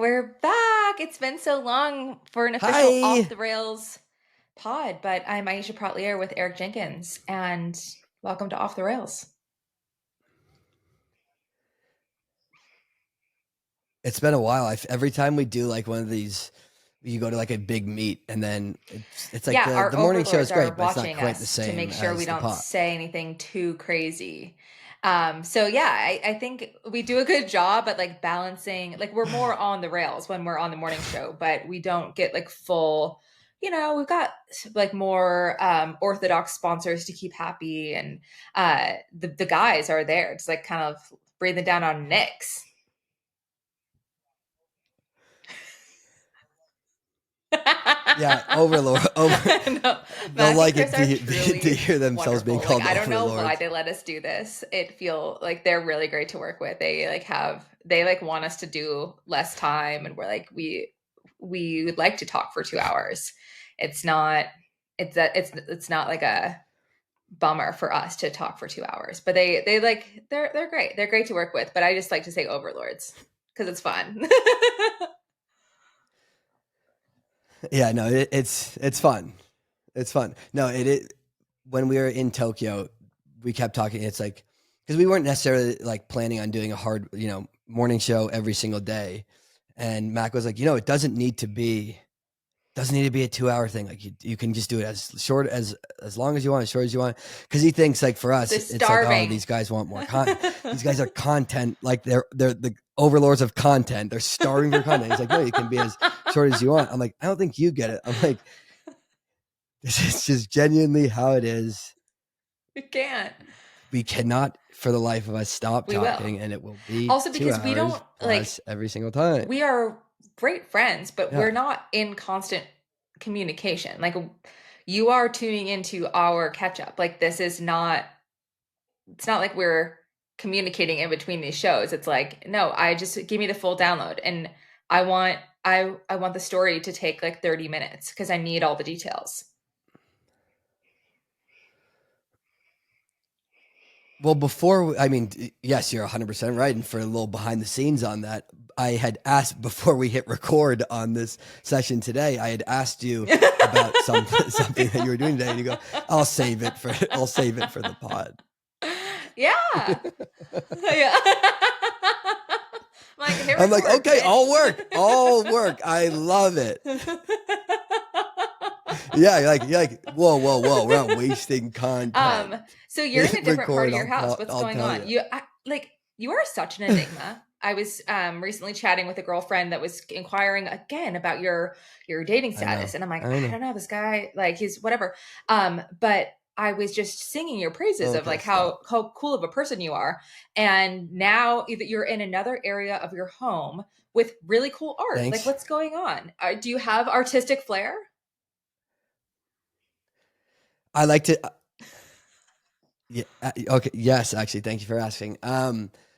We're back. It's been so long for an official Off Hi. the Rails pod, but I'm Aisha Praught-Leer with Eric Jenkins, and welcome to Off the Rails. It's been a while. Every time we do like one of these, you go to like a big meet, and then it's like Yeah, the our morning show overlords is are great, but it's not watching quite the us to same make sure we as the don't pot. say anything too crazy. So yeah, I think we do a good job at like balancing, like we're more on the rails when we're on the morning show, but we don't get like full, we've got like more orthodox sponsors to keep happy, and the guys are there just like kind of breathing down on Nick's. Yeah, overlord. No, They'll Mac and like Chris it are to truly hear themselves being wonderful. Like called I don't know why overlords. they let us do this. It feel like they're really great to work with. They like want us to do less time, and we're like we would like to talk for 2 hours. It's not it's not like a bummer for us to talk for 2 hours, but they're great. They're great to work with. But I just like to say overlords because it's fun. Yeah, no, it's fun. It's fun. No, when we were in Tokyo, we kept talking. It's like because we weren't necessarily like planning on doing a hard, morning show every single day. And Mac was like, it doesn't need to be a 2 hour thing. Like you can just do it as long as you want, as short as you want. Cause he thinks like for us, They're it's like, oh, starving. these guys want more content. These guys are content. Like they're the overlords of content. They're starving for content. He's like, no, you can be as short as you want. I'm like, I don't think you get it. I'm like, this is just genuinely how it is. You can't. We cannot for the life of us stop We will. talking, and it will be Also two because we hours don't like plus every single time. we are great friends, but Yeah. we're not in constant communication. Like you are tuning into our catch up. Like this is not it's not like we're communicating in between these shows. It's like, no, I just give me the full download, and I want I want the story to take like 30 minutes because I need all the details. Well, yes, you're 100% right. And for a little behind the scenes on that, I had asked before we hit record on this session today, I had asked you about something that you were doing today, and you go, I'll save it for the pod. Yeah. Yeah. Like hit I'm like, record, okay, bitch. all work. I love it. Yeah, you're like, whoa. We're not wasting content. So you're in a Hit different part record. of your house. What's I'll going tell on? you. You are such an enigma. I was recently chatting with a girlfriend that was inquiring again about your dating I know. status, and I'm like, I I know. don't know, this guy, like he's whatever. But I was just singing your praises of Okay, like stop. how cool of a person you are, and now either you're in another area of your home with really cool art. Like, Thanks. what's going on? Do you have artistic flair? I like to. Yeah. Okay. Yes. Actually, thank you for asking.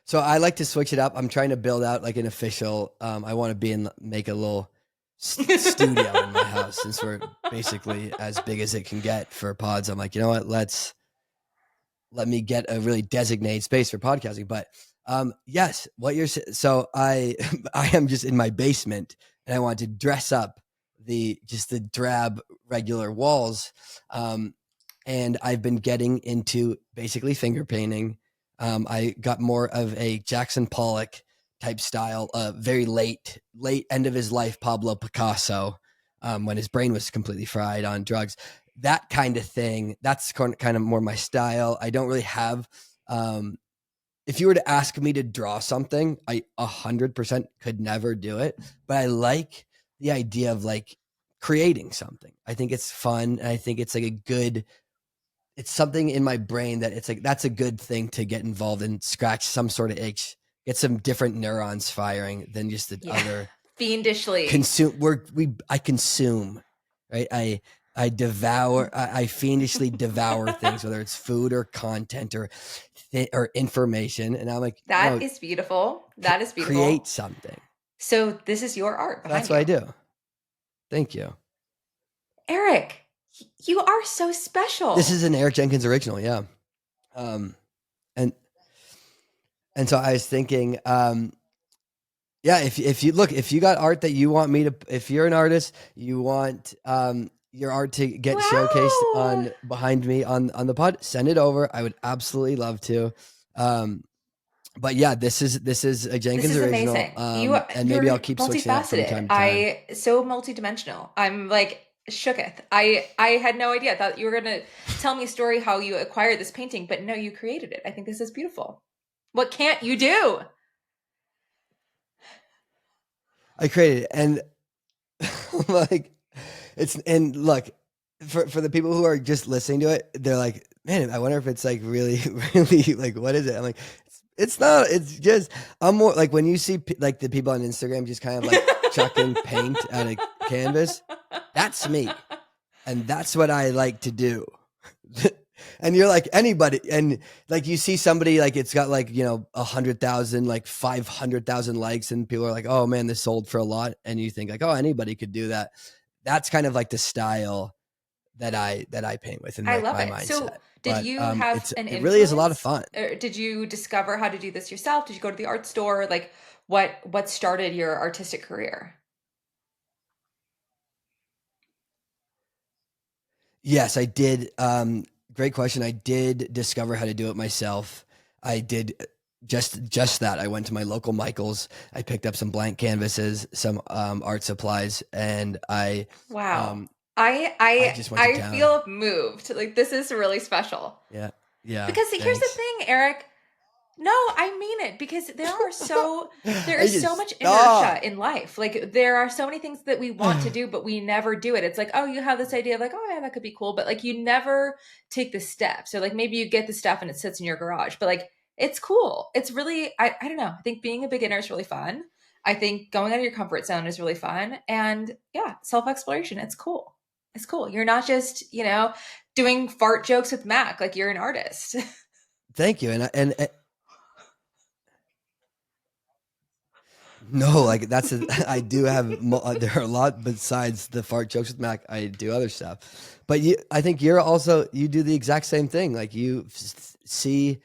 So I like to switch it up. I'm trying to build out like an official. I want to make a little studio in my house since we're basically as big as it can get for pods. I'm like, you know what? Let me get a really designated space for podcasting. But yes, so I I am just in my basement, and I want to dress up the drab regular walls. And I've been getting into basically finger painting. I got more of a Jackson Pollock type style, very late end of his life Pablo Picasso, when his brain was completely fried on drugs. That kind of thing. That's kind of more my style. I don't really have. If you were to ask me to draw something, I 100% could never do it. But I like the idea of like creating something. I think it's fun, and I think it's like it's something in my brain that it's like that's a good thing to get involved in, scratch some sort of itch, get some different neurons firing than just the Yeah. other Fiendishly. consume. I consume, right? I devour. I fiendishly devour things, whether it's food or content or information. And I'm like, That is beautiful. That is create beautiful. something. So this is your art That's behind what I you. do. Thank you. Eric, you are so This special. is an Eric Jenkins original. Yeah. Um, and so I was thinking, Yeah, if you look, if you got art that you want me to, if you're an artist, you want your art to get showcased Wow. on behind me on the pod, send it over. I would absolutely love to. Um, but yeah, this is a This Jenkins is original. amazing. And maybe You're I'll keep switching it up from multifaceted. time to time. I so multidimensional. I'm like shooketh. I had no idea. I thought you were gonna tell me a story how you acquired this painting, but no, you created it. I think this is beautiful. What can't you do? I created it, and like it's and look for the people who are just listening to it, they're like, man, I wonder if it's like really, really like what is it? I'm like, it's not. It's just I'm more like when you see like the people on Instagram just kind of like chucking paint at a canvas. That's me, and that's what I like to do. And you're like anybody, and like you see somebody like it's got like 100,000, like 500,000 likes, and people are like, oh man, this sold for a lot, and you think like, oh, anybody could do that. That's kind of like the style that I paint with, and I like love my it. So, mindset. did But you have an it really is a lot of influence? fun. Or did you discover how to do this yourself? Did you go to the art store? Like, what started your artistic career? Yes, I did. Great question. I did discover how to do it myself. I did just that. I went to my local Michaels. I picked up some blank canvases, some art supplies, and Wow. um, I I I just went to I town. feel moved. Like this is really special. Yeah, yeah. Because here's the Thanks. thing, Eric. No, I mean it because there I is so just much inertia stop. in life. Like there are so many things that we want to do but we never do it. It's like, oh, you have this idea of like, oh yeah, that could be cool, but like you never take the step. So like maybe you get the stuff and it sits in your garage, but like it's cool. It's really I don't know. I think being a beginner is really fun. I think going out of your comfort zone is really fun and yeah, self-exploration, it's cool. It's cool. You're not just, doing fart jokes with Mac like you're an artist. Thank you. No, like I do have there are a lot besides the fart jokes with Mac. I do other stuff, but I think you do the exact same thing. Like you see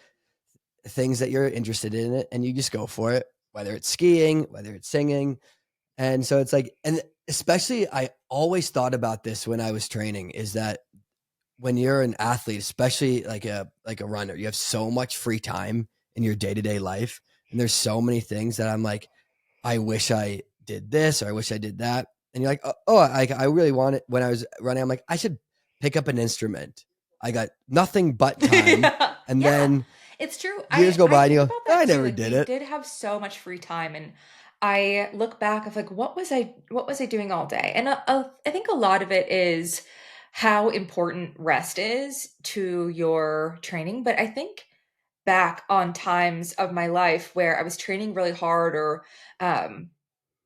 things that you're interested in it, and you just go for it. Whether it's skiing, whether it's singing, and so it's like, and especially I always thought about this when I was training is that when you're an athlete, especially like a runner, you have so much free time in your day to day life, and there's so many things that I'm like I wish I did this or I wish I did that. And you're like, I really want it. When I was running, I'm like, I should pick up an instrument. I got nothing but time. Yeah, And yeah, then it's true. years go I by and think you go, about I that too. never Like did we it. did have so much free time, and I look back of like what was I doing all day? And I think a lot of it is how important rest is to your training. But I think back on times of my life where I was training really hard or um,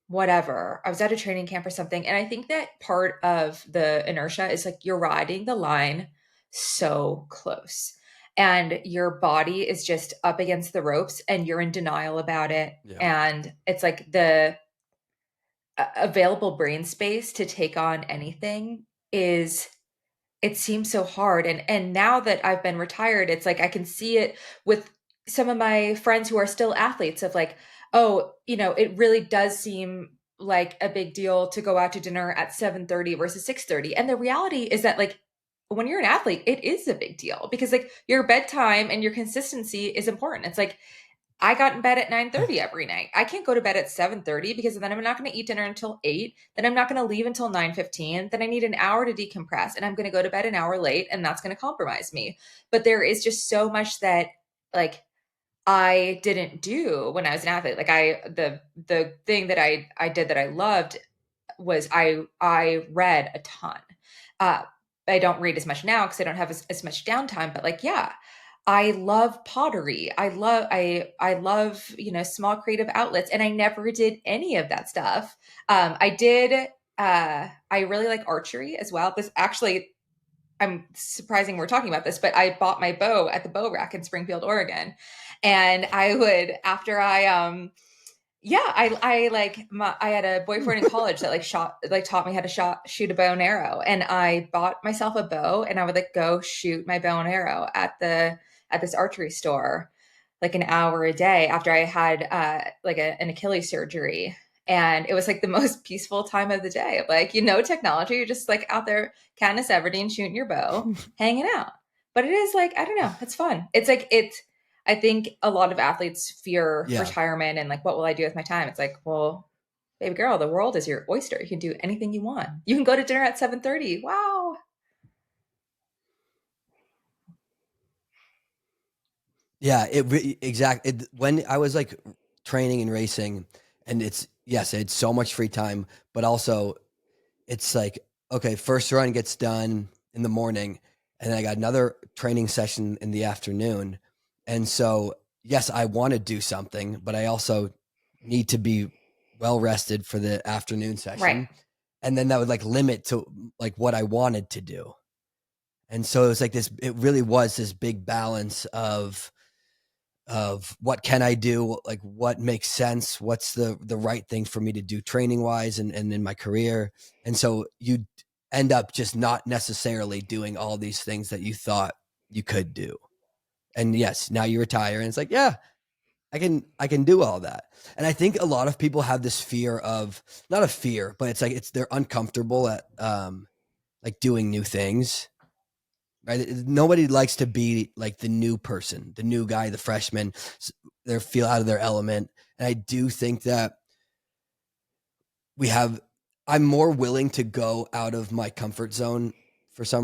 whatever. I was at a training camp or something. And I think that part of the inertia is like you're riding the line so close and your body is just up against the ropes and you're in denial about it. Yeah. And it's like the available brain space to take on anything is it seems so hard and now that I've been retired it's like I can see it with some of my friends who are still athletes of like oh it really does seem like a big deal to go out to dinner at 7:30 versus 6:30 and the reality is that like when you're an athlete it is a big deal because like your bedtime and your consistency is important. It's like I got in bed at 9:30 every night. I can't go to bed at 7:30 because then I'm not going to eat dinner until 8. Then I'm not going to leave until 9:15. Then I need an hour to decompress and I'm going to go to bed an hour late and that's going to compromise me. But there is just so much that like I didn't do when I was an athlete. Like the thing that I did that I loved was I read a ton. Uh I don't read as much now because I don't have as much downtime, but like yeah, I love pottery. I love, small creative outlets and I never did any of that stuff. I really like archery as well. This actually I'm surprising we're talking about this, but I bought my bow at the bow rack in Springfield, Oregon. And I would after I yeah, I had a boyfriend in college that taught me how to shoot a bow and arrow, and I bought myself a bow, and I would like go shoot my bow and arrow at this archery store. like an hour a day after I had like an Achilles surgery. And it was like the most peaceful time of the day. Like, technology, you're just like out there, Katniss Everdeen shooting your bow, hanging out. But it is like, I don't know, it's fun. It's like, I think a lot of athletes fear Yeah. retirement and like, what will I do with my time? It's like, well, baby girl, the world is your oyster. You can do anything you want. You can go to dinner at 7:30. Wow. Yeah, exactly. When I was like training and racing, and yes, I had so much free time, but also it's like, okay, first run gets done in the morning, and then I got another training session in the afternoon. And so, yes, I want to do something, but I also need to be well rested for the afternoon Right. session. And then that would like limit to like what I wanted to do. And so it was like this, it really was this big balance of what can I do, like what makes sense, what's the right thing for me to do training wise and in my career. And so you end up just not necessarily doing all these things that you thought you could do. And yes, now you retire and it's like, yeah, I can do all that. And I think a lot of people have this fear of, not a fear, but it's like they're uncomfortable at like doing new things, right? Nobody likes to be like the new person, the new guy, the freshman. They feel out of their element. And I do think that we have, I'm more willing to go out of my comfort zone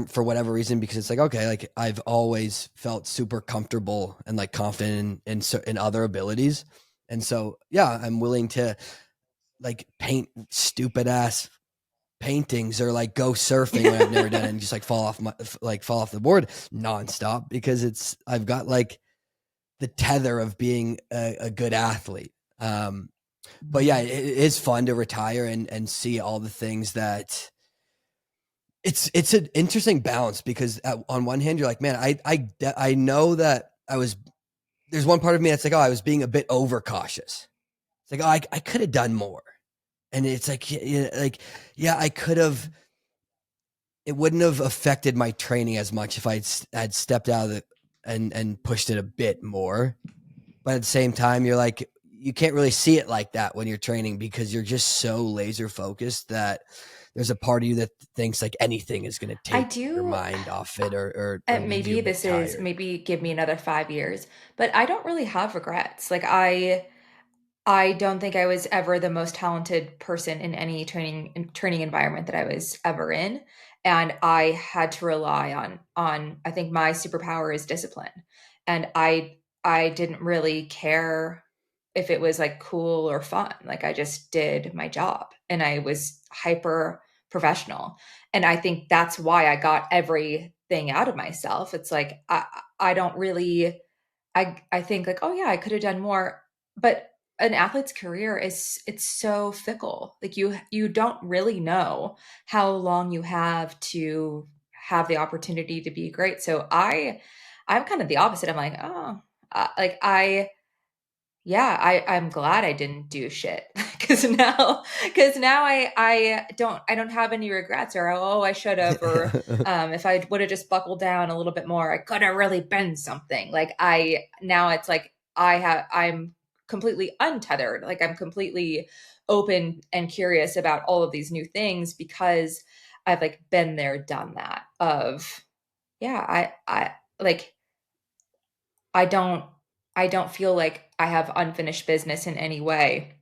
for whatever reason, because it's like, okay, like I've always felt super comfortable and like confident in other abilities. And so, yeah, I'm willing to like paint stupid ass paintings or like go surfing when I've never done it and just like fall off the board nonstop, because I've got like the tether of being a good athlete. But yeah, it is fun to retire and see all the things that it's an interesting balance, because on one hand you're like, man, I know that there's one part of me that's like, oh, I was being a bit overcautious. It's like, oh, I could have done more. And it's like, yeah, I could have, it wouldn't have affected my training as much if I had stepped out of it and pushed it a bit more. But at the same time, you're like, you can't really see it like that when you're training, because you're just so laser focused that there's a part of you that thinks like anything is going to I take your do. mind off it, or leave you Maybe a bit this is, tired. maybe give me another 5 years, but I don't really have regrets. Like, I don't think I was ever the most talented person in any training environment that I was ever in, and I had to rely on I think my superpower is discipline, and I didn't really care if it was like cool or fun. Like, I just did my job and I was hyper professional, and I think that's why I got everything out of myself. It's like I don't really, I think like, oh yeah, I could have done more, but an athlete's career is, it's so fickle. Like, you don't really know how long you have to have the opportunity to be great. So I'm kind of the opposite. I'm like, oh, like yeah, I'm glad I didn't do shit, because now I don't have any regrets, or oh, I should have, or if I would have just buckled down a little bit more, I could have really been something. Like, I now it's like I'm completely untethered. Like, I'm completely open and curious about all of these new things, because I've like been there, done that. Of yeah, I like I don't I don't feel like I have unfinished business in any way.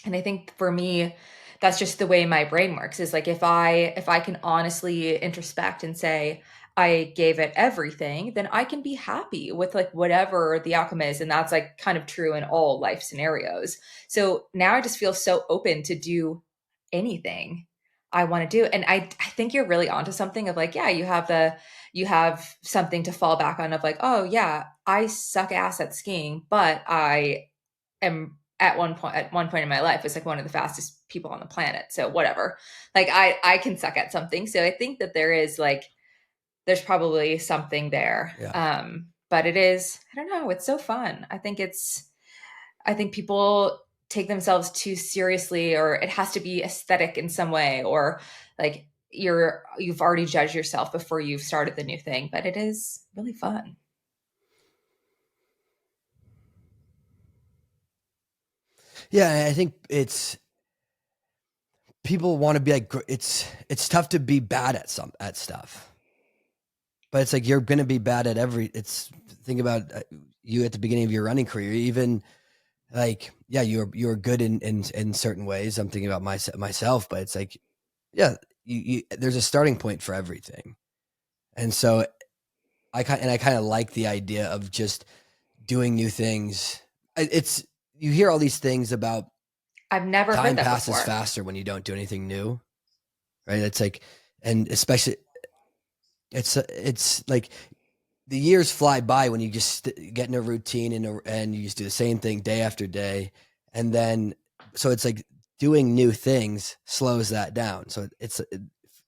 And I think for me, that's just the way my brain works, is like, if I can honestly introspect and say I gave it everything, then I can be happy with like whatever the outcome is. And that's like kind of true in all life scenarios. So now I just feel so open to do anything I want to do. And I think you're really onto something of like, yeah, you have something to fall back on of like, oh yeah, I suck ass at skiing, but I am at one point in my life was like one of the fastest people on the planet. So whatever. Like, I can suck at something. So I think that there's probably something there. Yeah. But it is, I don't know, it's so fun. I think people take themselves too seriously, or it has to be aesthetic in some way, or like you've already judged yourself before you've started the new thing, but it is really fun. Yeah, I think it's people want to be like it's tough to be bad at stuff. But it's like you're going to be bad at it's think about you at the beginning of your running career, even like yeah, you're good in certain ways. I'm thinking about myself, but it's like yeah, there's a starting point for everything. And so I kind of like the idea of just doing new things. It's you hear all these things about I've never heard time that passes before. faster when you don't do anything new, right? It's like, and especially it's like the years fly by when you just get in a routine and you just do the same thing day after day, and then so it's like doing new things slows that down. So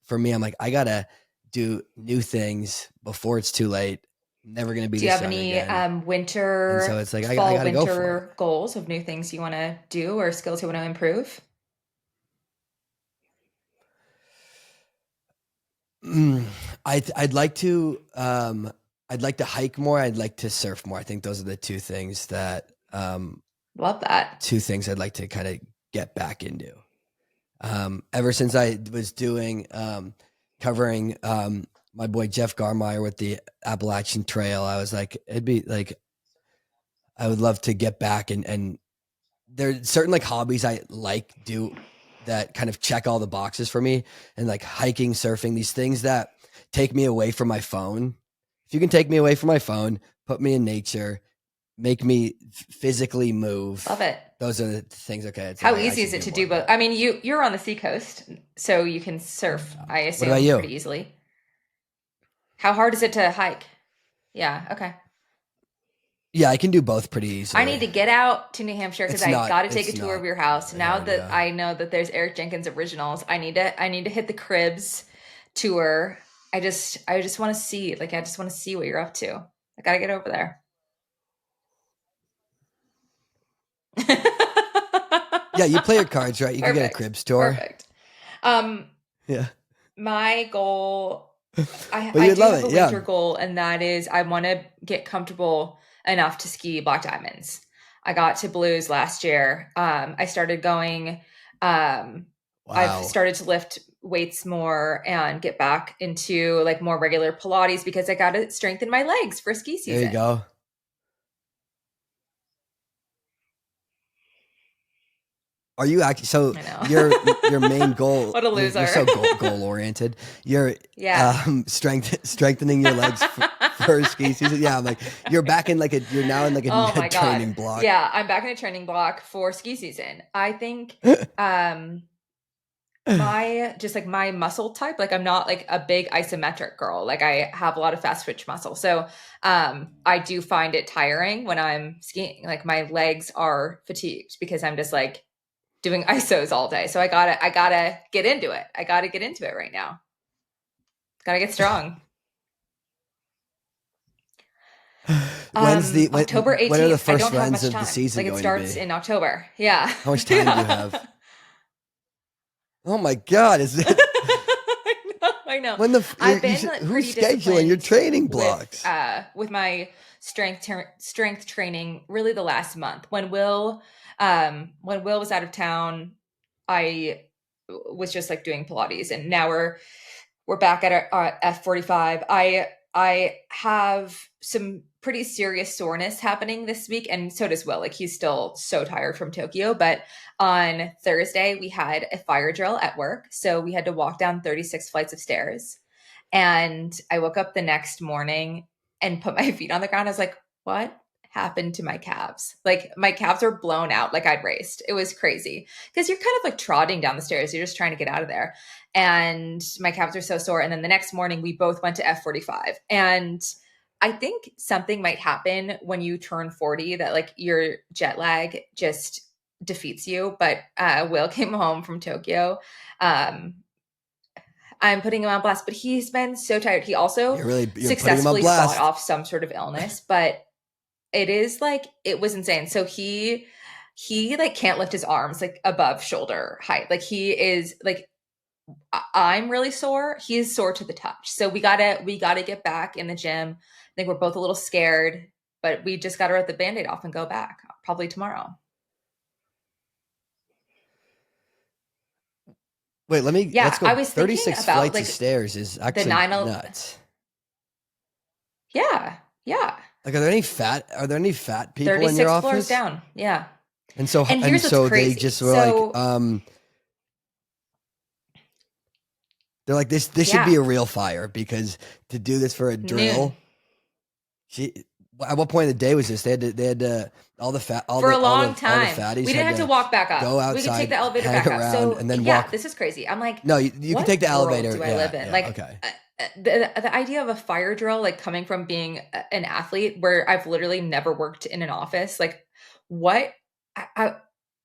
for me, I'm like I gotta do new things before it's too late. Never gonna be Do you this have young any again, and so it's like I fall, gotta go for it. winter goals of new things you want to do or skills you want to improve? Mm, I'd like to I'd like to hike more. I'd like to surf more. I think those are the Love that. two things I'd like to kind of get back into. Ever since I was doing covering my boy Jeff Garmeyer with the Appalachian Trail, I was like, it'd be like I would love to get back and there's certain like hobbies I like do that kind of check all the boxes for me, and like hiking, surfing, these things that take me away from my phone. If you can take me away from my phone, put me in nature, make me physically Love move. it. Those are the things. Okay, it's like How I easy is should it do to more do of both? that. I mean, you're on the seacoast, so you can surf, Yeah. I What about assume, you? pretty easily. How hard is it to hike? Yeah, okay. Yeah, I can do both pretty I need easily. to get out to New Hampshire because It's I not got to take a it's tour not of your house. really Now hard. that Yeah. I know that there's Eric Jenkins originals, I need to hit the cribs tour. I just want to see, like, I just want to see what you're up to. I got to get over there. Yeah, you play your cards right. You can get a Perfect. cribs tour. Perfect. Um, Yeah. my goal, But I you'd do love have it. a Yeah. winter goal, and that is I want to get comfortable enough to ski black diamonds. I got to blues last year. I started going. Um, I've Wow. started to lift weights more and get back into like more regular Pilates because I got to strengthen my legs for ski There you season. go. Are you actually so I know. your main goal What a you're loser. so goal oriented. You're Yeah. strengthening your legs for ski season. Yeah, I'm like you're back in like you're now in like Oh a my God. training block. Yeah, I'm back in a training block for ski season. I think um my just like my muscle type, like I'm not like a big isometric girl. Like I have a lot of fast twitch muscle. So I do find it tiring when I'm skiing. Like my legs are fatigued because I'm just like doing isos all day. So I gotta get into it. I gotta get into it right now. Gotta get strong. October when are the 18th. I first don't have runs much of the time. season Like it going to starts be? in October. Yeah. How much time do you Yeah. have? Oh my God, is it I know. when I've been who's pretty scheduling your disciplined training blocks? with my strength training really the last month. When Will was out of town, I was just like doing Pilates, and now we're back at our F45. I have some pretty serious soreness happening this week, and so does Will. Like he's still so tired from Tokyo. But on Thursday, we had a fire drill at work, so we had to walk down 36 flights of stairs. And I woke up the next morning and put my feet on the ground. I was like, what happened to my calves? Like my calves are blown out, like I'd raced. It was crazy because you're kind of like trotting down the stairs. You're just trying to get out of there. And my calves are so sore. And then the next morning, we both went to F45. And I think something might happen when you turn 40 that like your jet lag just defeats you. But Will came home from Tokyo. Um, I'm putting him on blast, but he's been so tired. He also You're putting him on successfully fought blast. off some sort of illness, but it is like it was insane. So he like can't lift his arms like above shoulder height. Like he is like I'm really sore. He's sore to the touch. So we gotta get back in the gym. I think we're both a little scared, but we just gotta rip the band-aid off and go back probably tomorrow. Wait, let's I go. was thinking 36 about flights of like stairs is the actually 9. nuts. Yeah. Yeah. Like, are there any fat people in your 36 floors office? down. Yeah. And so, And here's what's they crazy. just were like, So, they're like, this should be yeah, a real fire, because to do this for a noon. drill, at what point of the day was this? They had to, For a long all the time. fatties We didn't had have to to walk back go up. We could take outside, the elevator hang back up. around, So, and then yeah, walk. this is crazy. I'm like, No, you can what take the world elevator. do I live in? Yeah, Like, okay. the idea of a fire drill, like coming from being an athlete where I've literally never worked in an office, like, what?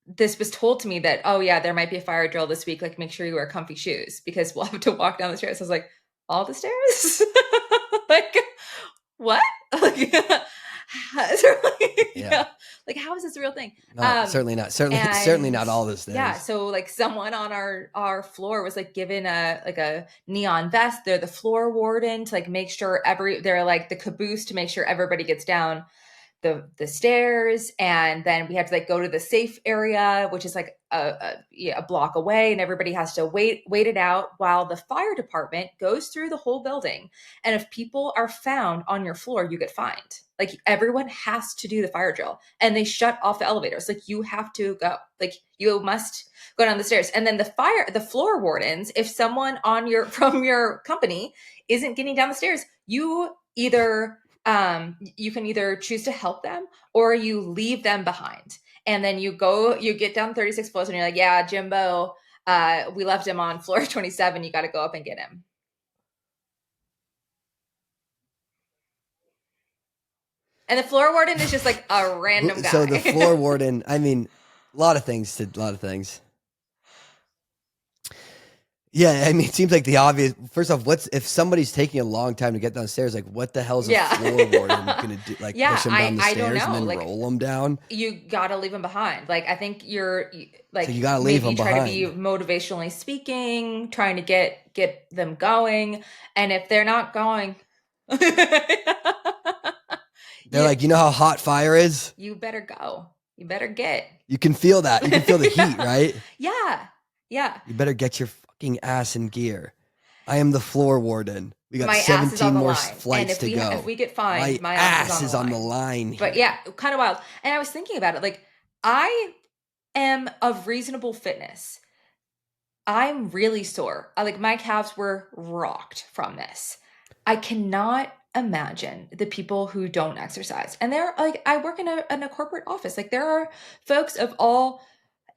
This was told to me that, oh yeah, there might be a fire drill this week. Like, make sure you wear comfy shoes because we'll have to walk down the stairs. I was like, all the stairs? Like, what? Like, Yeah. like, how is this a real thing? Certainly not. Certainly And not all the stairs. yeah, so like someone on our floor was like given a neon vest. They're the floor warden to like make sure they're like the caboose to make sure everybody gets down the stairs, and then we had to like go to the safe area, which is like a block away, and everybody has to wait it out while the fire department goes through the whole building. And if people are found on your floor, you get fined. Like, everyone has to do the fire drill, and they shut off the elevators. Like, you have to go. Like, you must go down the stairs. And then the floor wardens, if someone from your company isn't getting down the stairs, you can either choose to help them or you leave them behind. And then you get down 36 floors and you're like, yeah, Jimbo, we left him on floor 27. You got to go up and get him. And the floor warden is just like a random guy. So the floor warden, I mean, a lot of things. Yeah, I mean, it seems like the obvious. First off, if somebody's taking a long time to get downstairs, like, what the hell is a floor warden gonna do? Like, push them down the stairs and then roll them down? You gotta leave them behind. Like, I think you're like, so you gotta leave them behind. Try to be motivationally speaking, trying to get them going, and if they're not going, they're like, you know how hot fire is? You better go. You better get. You can feel that. You can feel the heat, right? Yeah. Yeah. You better get your fucking ass in gear. I am the floor warden. We got 17 more flights to go. If we get fined, my ass is on the line here. But yeah, kind of wild. And I was thinking about it. Like, I am of reasonable fitness. I'm really sore. Like, my calves were rocked from this. I cannot imagine the people who don't exercise. And they're like, I work in a corporate office. Like, there are folks of all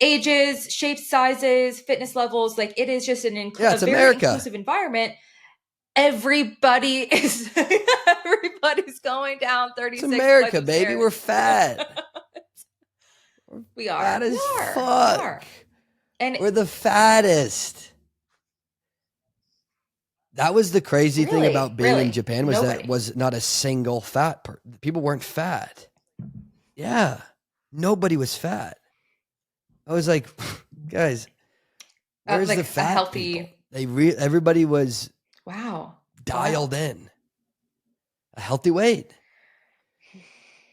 ages, shapes, sizes, fitness levels. Like, it is just very inclusive environment. Everybody's going down 36. It's America, baby. We're fat. We are. Fat as fuck. And we're the fattest. That was the crazy thing about being in Japan, was that was not a single fat person. People weren't fat. Yeah. Nobody was fat. I was like, guys, where's the fat healthy people? Everybody was dialed in. A healthy weight.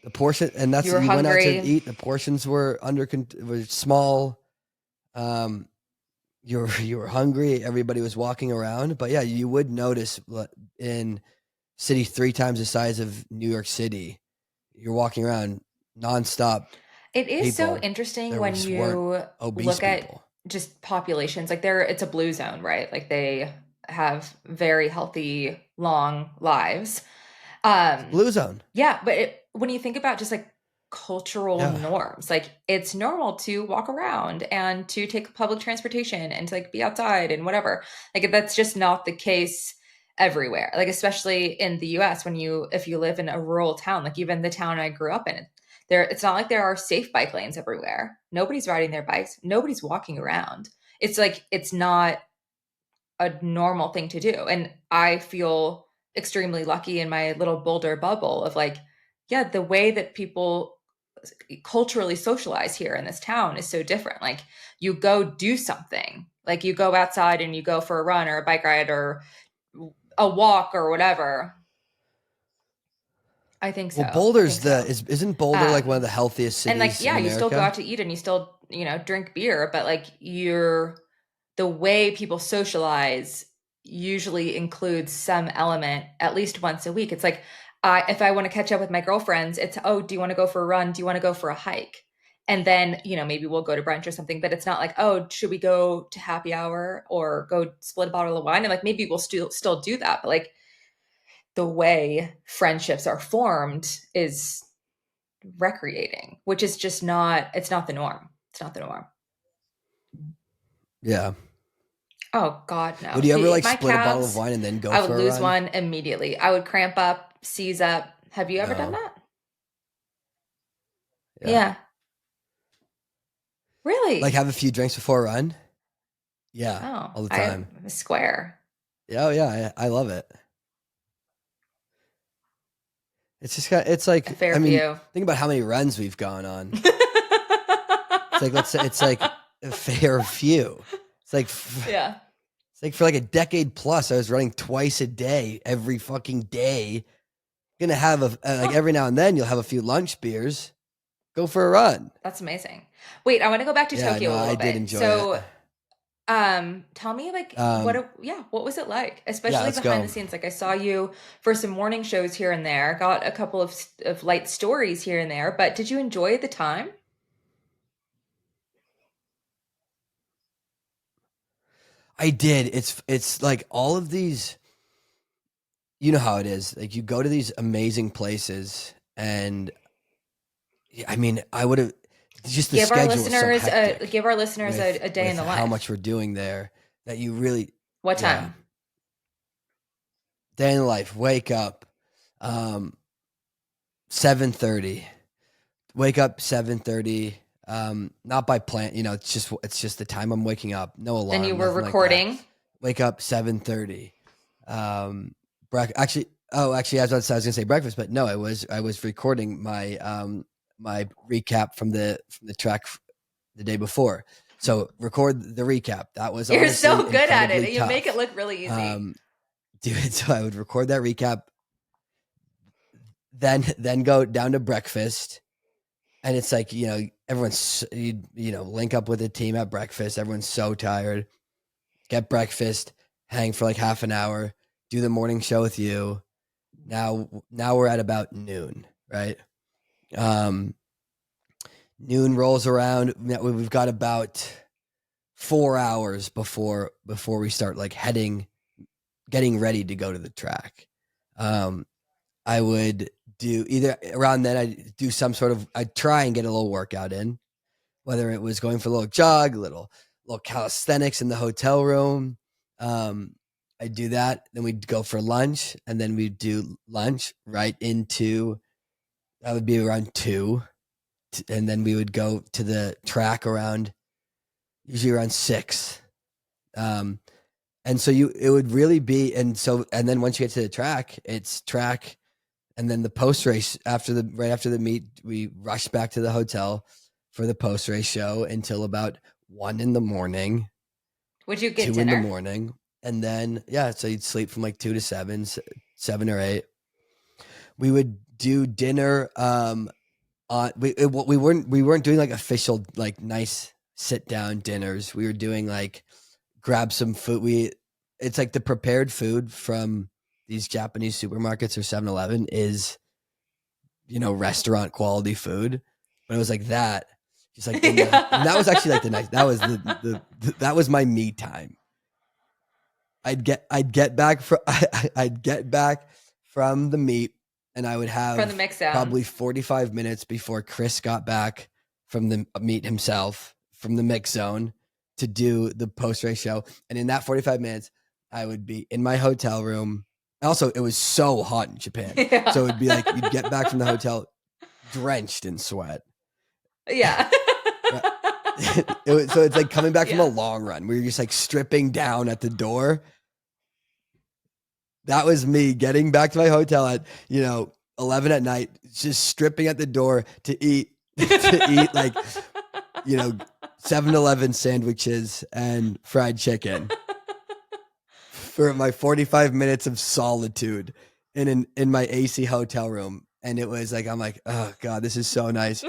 The portion, and that's you went out to eat. The portions were were small. You were hungry. Everybody was walking around, but yeah, you would notice in city 3 times the size of New York City, you're walking around nonstop. It is so interesting when you look at just populations. Like, it's a blue zone, right? Like, they have very healthy, long lives. Blue zone. Yeah, but when you think about just like cultural norms, like, it's normal to walk around and to take public transportation and to like be outside and whatever. Like, that's just not the case everywhere. Like, especially in the US, if you live in a rural town, like even the town I grew up in, it's not like there are safe bike lanes everywhere. Nobody's riding their bikes. Nobody's walking around. It's like, it's not a normal thing to do. And I feel extremely lucky in my little Boulder bubble of like, yeah, the way that people culturally socialize here in this town is so different. Like, you go do something, like you go outside and you go for a run or a bike ride or a walk or whatever. I think so. Well, Boulder's isn't Boulder like one of the healthiest cities? And like, yeah, in you America? still go out to eat and you still, drink beer, but like, you're the way people socialize usually includes some element at least once a week. It's like, if I want to catch up with my girlfriends, it's, oh, do you want to go for a run? Do you want to go for a hike? And then, maybe we'll go to brunch or something, but it's not like, oh, should we go to happy hour or go split a bottle of wine? And like, maybe we'll still do that. But like the way friendships are formed is recreating, which is just not, it's not the norm. It's not the norm. Yeah. Oh God, no. Would you ever like My split a bottle of calves, wine and then go I would for a lose run? one immediately. I would cramp up, seize up. Have you ever done No. that? Yeah. Yeah. Like Really? have a few drinks before a run? Yeah, Oh, all the time. I'm a square. Yeah, oh yeah, I love it. It's just it's A like, fair I mean, few. think about how many runs we've gone on. It's like, let's say it's like a fair few. It's like Yeah. it's like for like a decade plus, I was running twice a day, every fucking day. Gonna have like Huh. every now and then you'll have a few lunch beers. Go for a run. That's amazing. Wait, I want to go back to Yeah, no, Tokyo a I little did bit. enjoy it. So, tell me like Um, what was it like? yeah, Especially let's behind the go. scenes. Like I saw you for some morning shows here and there, got a couple of light stories here and there, but did you enjoy the time? I did. It's like all of these, you know how it is. Like you go to these amazing places and I mean, I would have just the schedule was so hectic Give our listeners a day in with the how life. much we're doing there that you really, What yeah, time? day in the life. Wake up, 7:30. Wake up 7:30. Not by plan. It's just the time I'm waking up. No Then you alarm, were nothing like that. recording. Wake up 7:30. Actually, I was gonna say breakfast, but no, I was recording my recap from the track the day before. So record the recap. That was You're honestly so good at incredibly it. You make it tough. look really easy. Um, Dude, so I would record that recap, then go down to breakfast, and it's like everyone's link up with the team at breakfast. Everyone's so tired. Get breakfast, hang for like half an hour, do the morning show with you. Now we're at about noon, right? Um, Noon rolls around. We've got about 4 hours before we start like getting ready to go to the track. I would do either around then. I do some sort of. I try and get a little workout in, whether it was going for a little jog, little calisthenics in the hotel room. I do that. Then we'd go for lunch, and then we'd do lunch right into that would be around 2, and then we would go to the track usually around 6. Um, and so it would really be, and then once you get to the track, it's track, and then the post race right after the meet, we rush back to the hotel for the post race show until about 1 in the morning, Would you get 2 in the dinner? morning, and then so you'd sleep from like 2 to 7, 7 or 8. We would do dinner. We weren't doing like official like nice sit down dinners. We were doing like grab some food. It's like the prepared food from these Japanese supermarkets or 7-Eleven is restaurant quality food, but it was like that, just like and that was actually like that was that was my me time. I'd get back from I'd get back from the meet, and I would From the have mix zone. probably 45 minutes before Chris got back from the meet himself from the mix zone to do the post race show. And in that 45 minutes, I would be in my hotel room. Also, it was so hot in Japan. Yeah. So it'd be like you'd get back from the hotel drenched in sweat. Yeah. So it's like coming back from a Yeah. long run where you're just like stripping down at the door. That was me getting back to my hotel at 11 at night, just stripping at the door to eat like 7-Eleven sandwiches and fried chicken for my 45 minutes of solitude in my AC hotel room. And it was like, I'm like, oh God, this is so nice.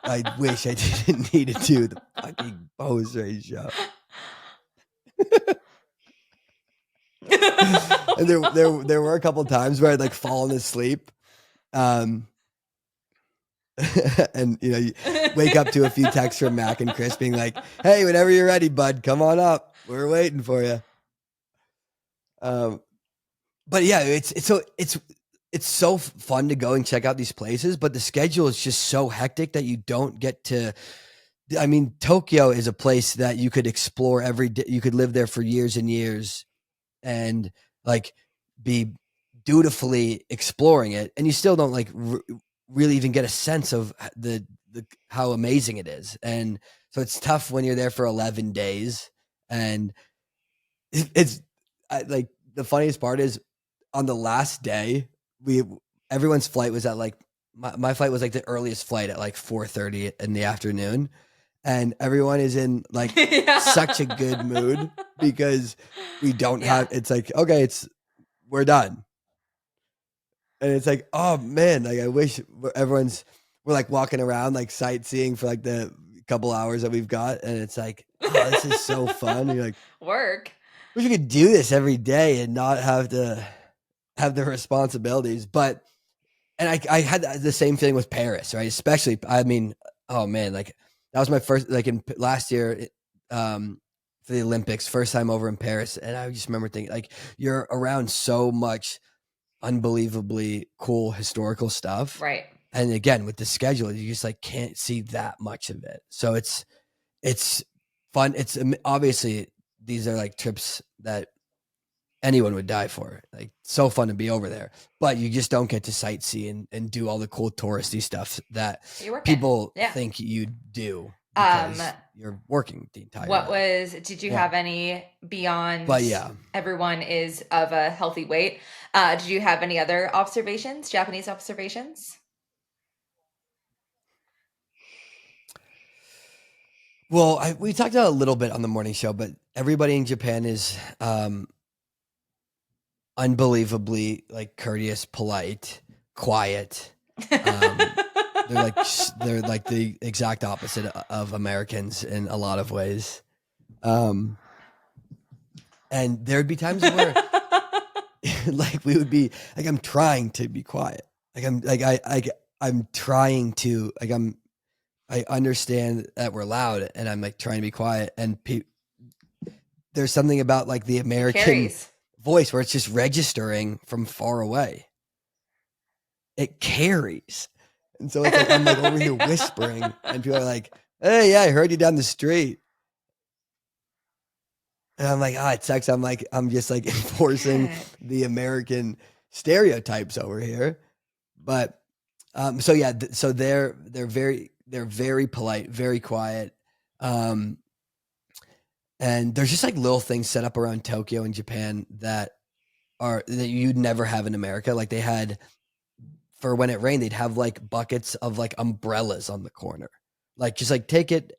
I wish I didn't need to do the fucking post race show. And there were a couple times where I'd like fallen asleep. And you wake up to a few texts from Mac and Chris being like, "Hey, whenever you're ready, bud, come on up. We're waiting for you." But yeah, it's so fun to go and check out these places, but the schedule is just so hectic that you don't get to. I mean, Tokyo is a place that you could explore every day. You could live there for years and years, and like be dutifully exploring it, and you still don't like really even get a sense of the how amazing it is. And so it's tough when you're there for 11 days, and it's like the funniest part is on the last day, everyone's flight was at like my flight was like the earliest flight at like 4:30 in the afternoon, and everyone is in like such a good mood because we don't have. It's like, okay, we're done, and it's like, oh man, like I wish we're like walking around like sightseeing for like the couple hours that we've got, and it's like, oh, this is so fun. You're like, work. Wish we could do this every day and not have to have the responsibilities. But and I had the same feeling with Paris, right? Especially, I mean, oh man, like that was my first, like in last year, for the Olympics, first time over in Paris, and I just remember thinking, like, you're around so much unbelievably cool historical stuff, right? And again, with the schedule, you just like can't see that much of it. So it's fun. It's obviously these are like trips that anyone would die for. Like, so fun to be over there, but you just don't get to sightsee and do all the cool touristy stuff that people think you do because you're working the entire did you have any beyond, but yeah, everyone is of a healthy weight, did you have any other observations, Japanese observations? Well, we talked about a little bit on the morning show, but everybody in Japan is unbelievably like courteous, polite, quiet. They're like the exact opposite of Americans in a lot of ways. And there'd be times where like we would be like, I'm trying to be quiet. Like I'm trying to, like I understand that we're loud and I'm like trying to be quiet, and there's something about like the American voice where it's just registering from far away. It carries. And so it's like, I'm like over here whispering and people are like, "Hey, yeah, I heard you down the street." And I'm like, it sucks. I'm just like enforcing the American stereotypes over here. But so yeah, so they're very polite, very quiet. And there's just like little things set up around Tokyo and Japan that you'd never have in America. Like they had, for when it rained, they'd have like buckets of like umbrellas on the corner. Like, just like take it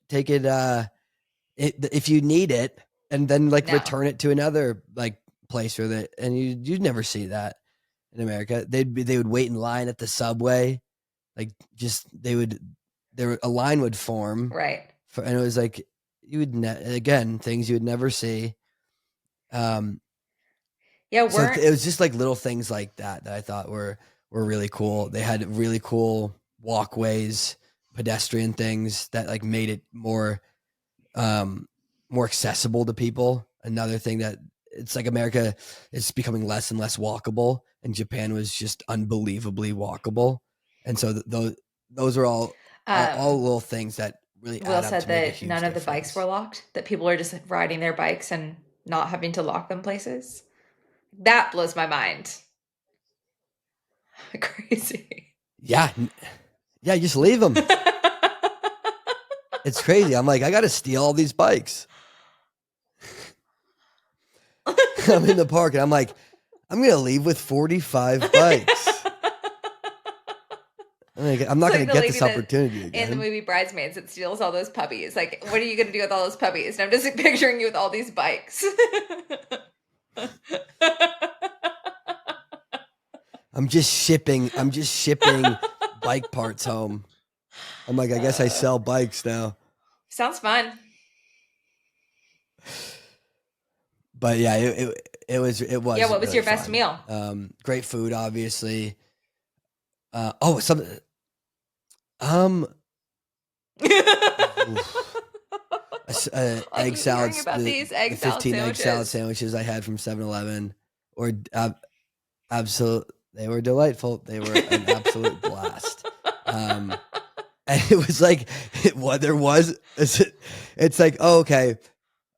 if you need it, and then like return it to another like place where that, and you'd never see that in America. They would wait in line at the subway. Like, just a line would form, right? And it was like you would again, things you would never see. So it was just like little things like that I thought were really cool. They had really cool walkways, pedestrian things that like made it more accessible to people. Another thing that it's like America is becoming less and less walkable, and Japan was just unbelievably walkable. And so those are all little things that really Will add up said to make a that huge none of the difference. bikes were locked, that people are just riding their bikes and not having to lock them places. That blows my mind. Crazy. Yeah, just leave them. It's crazy. I'm like, I got to steal all these bikes. I'm in the park and I'm like, I'm going to leave with 45 bikes. I'm not going to get this opportunity again. In the movie Bridesmaids, that steals all those puppies. Like, what are you going to do with all those puppies? And I'm just picturing you with all these bikes. I'm just shipping bike parts home. I'm like, I guess I sell bikes now. Sounds fun. but yeah, it was Yeah, what was really your best fun. meal? Great food, obviously. Oh, something. Um, oof. I Egg keep hearing salads, about these egg the salad 15 egg salad sandwiches. sandwiches I had from 7-Eleven were absolute. They were delightful. They were an absolute blast. And it was like, what there was, it's like, oh, okay.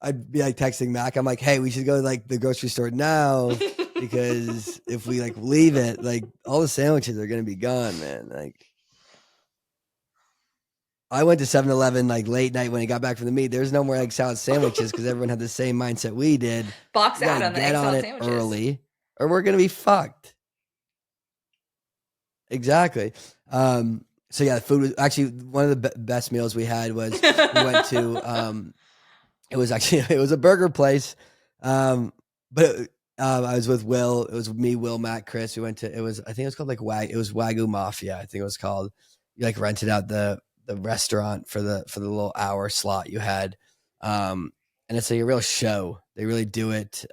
I'd be like texting Mac. I'm like, hey, we should go to like the grocery store now because if we like leave it, like all the sandwiches are gonna be gone, man. Like I went to 7-Eleven like late night when I got back from the meet. There's no more egg salad sandwiches because everyone had the same mindset we did. Box We gotta out on the get egg on salad it sandwiches. early or we're gonna be fucked. Exactly. So yeah, the food was actually one of the best meals we had was we went to it was actually it was a burger place. But I was with Will. It was me, Will, Matt, Chris. We went to I think it was called like it was Wagyu Mafia, I think it was called. You like rented out the restaurant for the little hour slot you had. And it's like a real show. They really do it.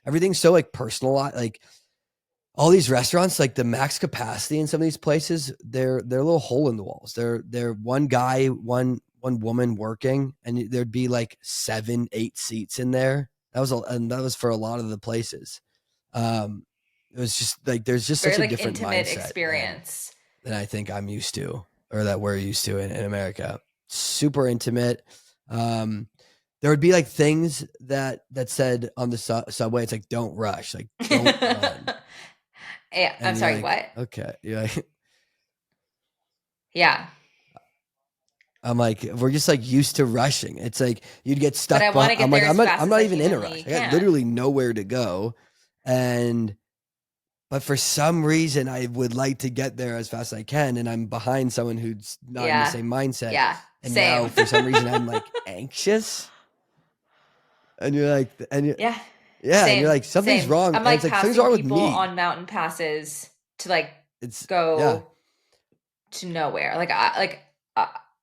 Everything's so like personalized, like all these restaurants, like the max capacity in some of these places, they're a little hole in the walls. They're one guy, one woman working, and there'd be like 7, 8 seats in there. And that was for a lot of the places. It was just like there's just Very such a like different intimate mindset experience. than I think I'm used to, or that we're used to in America. Super intimate. There would be like things that said on the subway. It's like don't rush, like don't run. Yeah, I'm And you're sorry, like, what? okay. You're like, Yeah. I'm like, we're just like used to rushing. It's like you'd get But I stuck. want to I'm get like, there as fast I'm as not I even in a humanly rush. I got can. literally nowhere to go. But for some reason, I would like to get there as fast as I can. And I'm behind someone who's not in the Yeah. same mindset. Yeah. And now Same. for some reason, I'm like anxious. And you're like, Yeah. yeah. And you're Same. like, something's Same. wrong. I'm And it's like like, something's passing wrong with people me. on mountain passes to like Yeah. go to nowhere.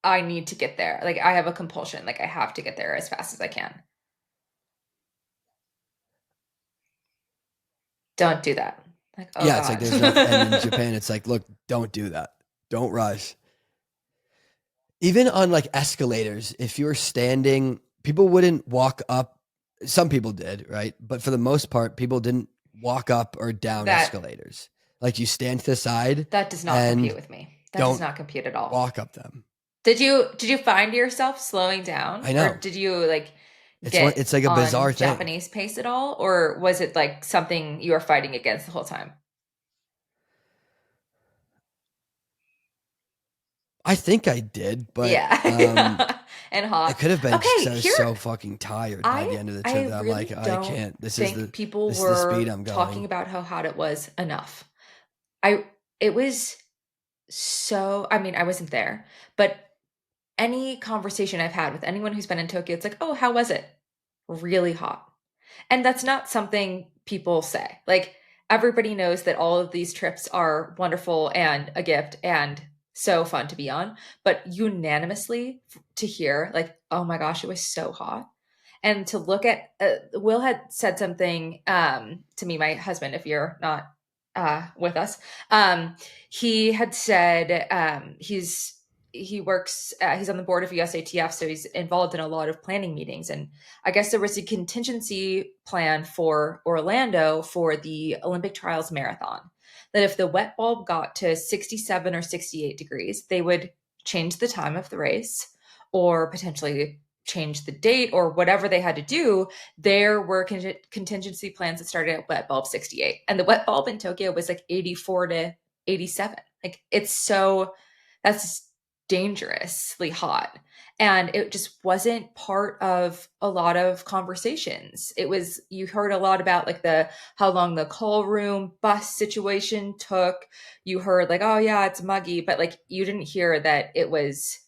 I need to get there. Like I have a compulsion. Like I have to get there as fast as I can. Don't do that. Like, oh Yeah. It's like, God. there's no, and in Japan, it's like, look, don't do that. Don't rush. Even on like escalators, if you were standing, people wouldn't walk up. Some people did, right? But for the most part, people didn't walk up or down that escalators. Like you stand to the side that does not compute and with me. That does don't not compute at all. walk up them. Did you find yourself slowing down I or know. did you like get It's like a bizarre on thing. Japanese pace at all or was it like something you were fighting against the whole time? I think I did, but Yeah. Yeah. And it hot. could have been just because Okay, I was here so fucking tired by the I end of the trip I that I'm like, really I don't can't. think people This is the speed were I'm talking going. about how hot it was enough. I it was so I mean, I wasn't there, but any conversation I've had with anyone who's been in Tokyo, it's like, "Oh, how was it?" Really hot. And that's not something people say. Like everybody knows that all of these trips are wonderful and a gift and so fun to be on, but unanimously to hear like, "Oh my gosh, it was so hot." And to look at Will had said something to me, my husband, if you're not with us, he had said he works he's on the board of USATF, so he's involved in a lot of planning meetings. And I guess there was a contingency plan for Orlando for the Olympic trials marathon, that if the wet bulb got to 67 or 68 degrees, they would change the time of the race or potentially change the date or whatever they had to do. There were contingency plans that started at wet bulb 68. And the wet bulb in Tokyo was like 84 to 87. Like it's so, that's dangerously hot. And it just wasn't part of a lot of conversations. It was, you heard a lot about like how long the call room bus situation took. You heard like, oh yeah, it's muggy, but like you didn't hear that it was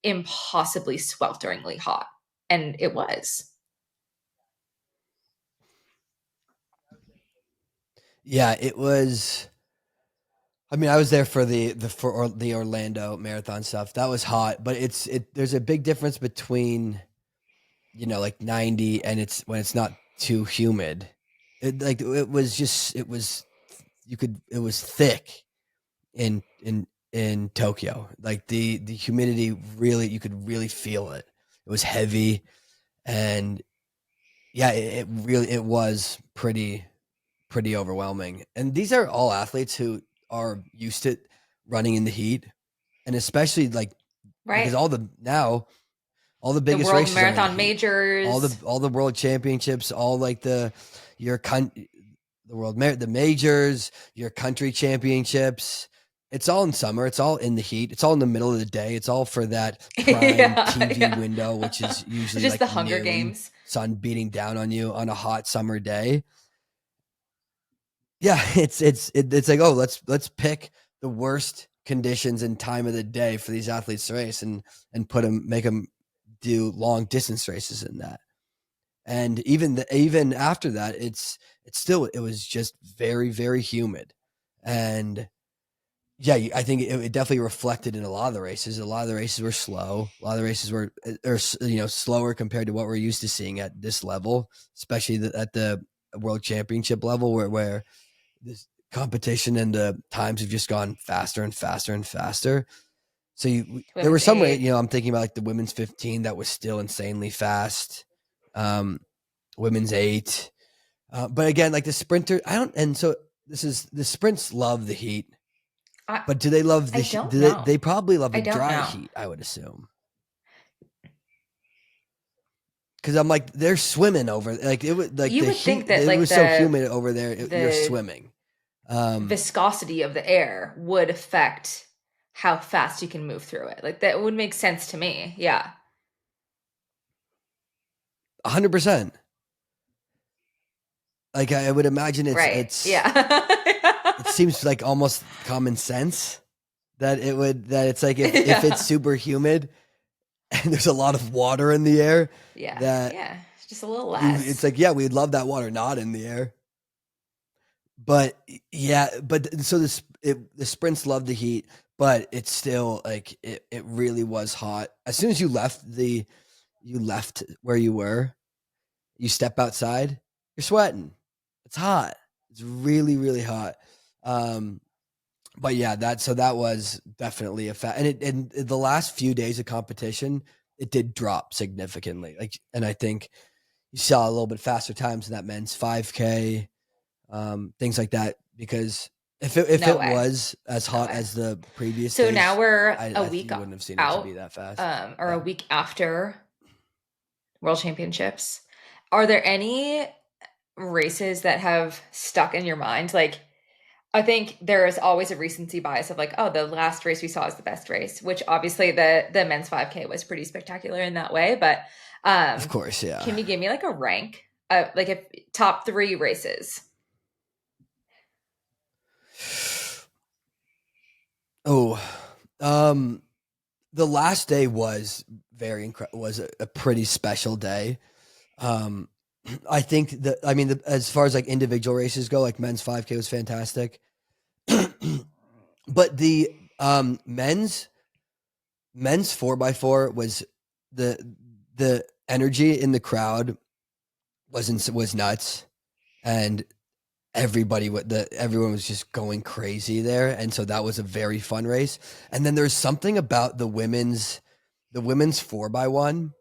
impossibly swelteringly hot. And it was. Yeah, it was. I mean, I was there for the Orlando marathon stuff. That was hot, but there's a big difference between like 90 and it's when it's not too humid. It was just it was thick in Tokyo. Like the humidity really, you could really feel it. It was heavy, and yeah, it really, it was pretty overwhelming. And these are all athletes who are used to running in the heat, and especially like because Right. all the The biggest World races are in the Marathon heat. Majors. All the world championships, all like your the majors, your country championships. It's all in summer. It's all in the heat. It's all in the middle of the day. It's all for that prime Yeah, TV yeah. window, which is It's usually just like the Hunger noon, Games. sun beating down on you on a hot summer day. Yeah, it's like, oh, let's pick the worst conditions and time of the day for these athletes to race, and make them do long distance races in that. And even after that, it was just very, very humid. And yeah, I think it definitely reflected in a lot of the races. A lot of the races were slow. A lot of the races were slower compared to what we're used to seeing at this level, especially at the world championship level, where this competition and the times have just gone faster and faster and faster. So there were Women's some, eight. I'm thinking about like the women's 15 that was still insanely fast. Women's 8. But again, like the sprinter, I don't, and so the sprints love the heat, I but do they love I the, don't do they, know. they probably love I the don't dry know. heat, I would assume. Cause I'm like, they're swimming over, like it was like You the would think heat, that it like was so humid over there. You're the swimming. Um, viscosity of the air would affect how fast you can move through it. Like that would make sense to me. Yeah. 100%. Like I would imagine Right. Yeah. it seems like almost common sense that it's like if it's Yeah. super humid and there's a lot of water in the air, Yeah. that Yeah. Just a little it's less. like, yeah, we'd love that water not in the air. But yeah, but so the sprints love the heat, but it's still like it really was hot. As soon as you left where you were, you step outside, you're sweating. It's hot. It's really, really hot. Um, but yeah, that was definitely a fact. And the last few days of competition, it did drop significantly. Like, and I think you saw a little bit faster times in that men's 5K, things like that. Because if No it way. was as No hot way. as the previous So now days, we're a week you wouldn't have seen it to out, be that fast. or a Yeah, week after World Championships. Are there any races that have stuck in your mind? Like, I think there is always a recency bias of like, oh, the last race we saw is the best race, which obviously the men's 5K was pretty spectacular in that way. But of course, yeah. can you give me like a rank, like a top three races? Oh, um, the last day was was a pretty special day. Um, I think that, I mean, as far as like individual races go, like men's 5K was fantastic. But the men's 4x4 was the the energy in the crowd was nuts, and everyone was just going crazy there, and so that was a very fun race. And then there's something about the women's 4x1,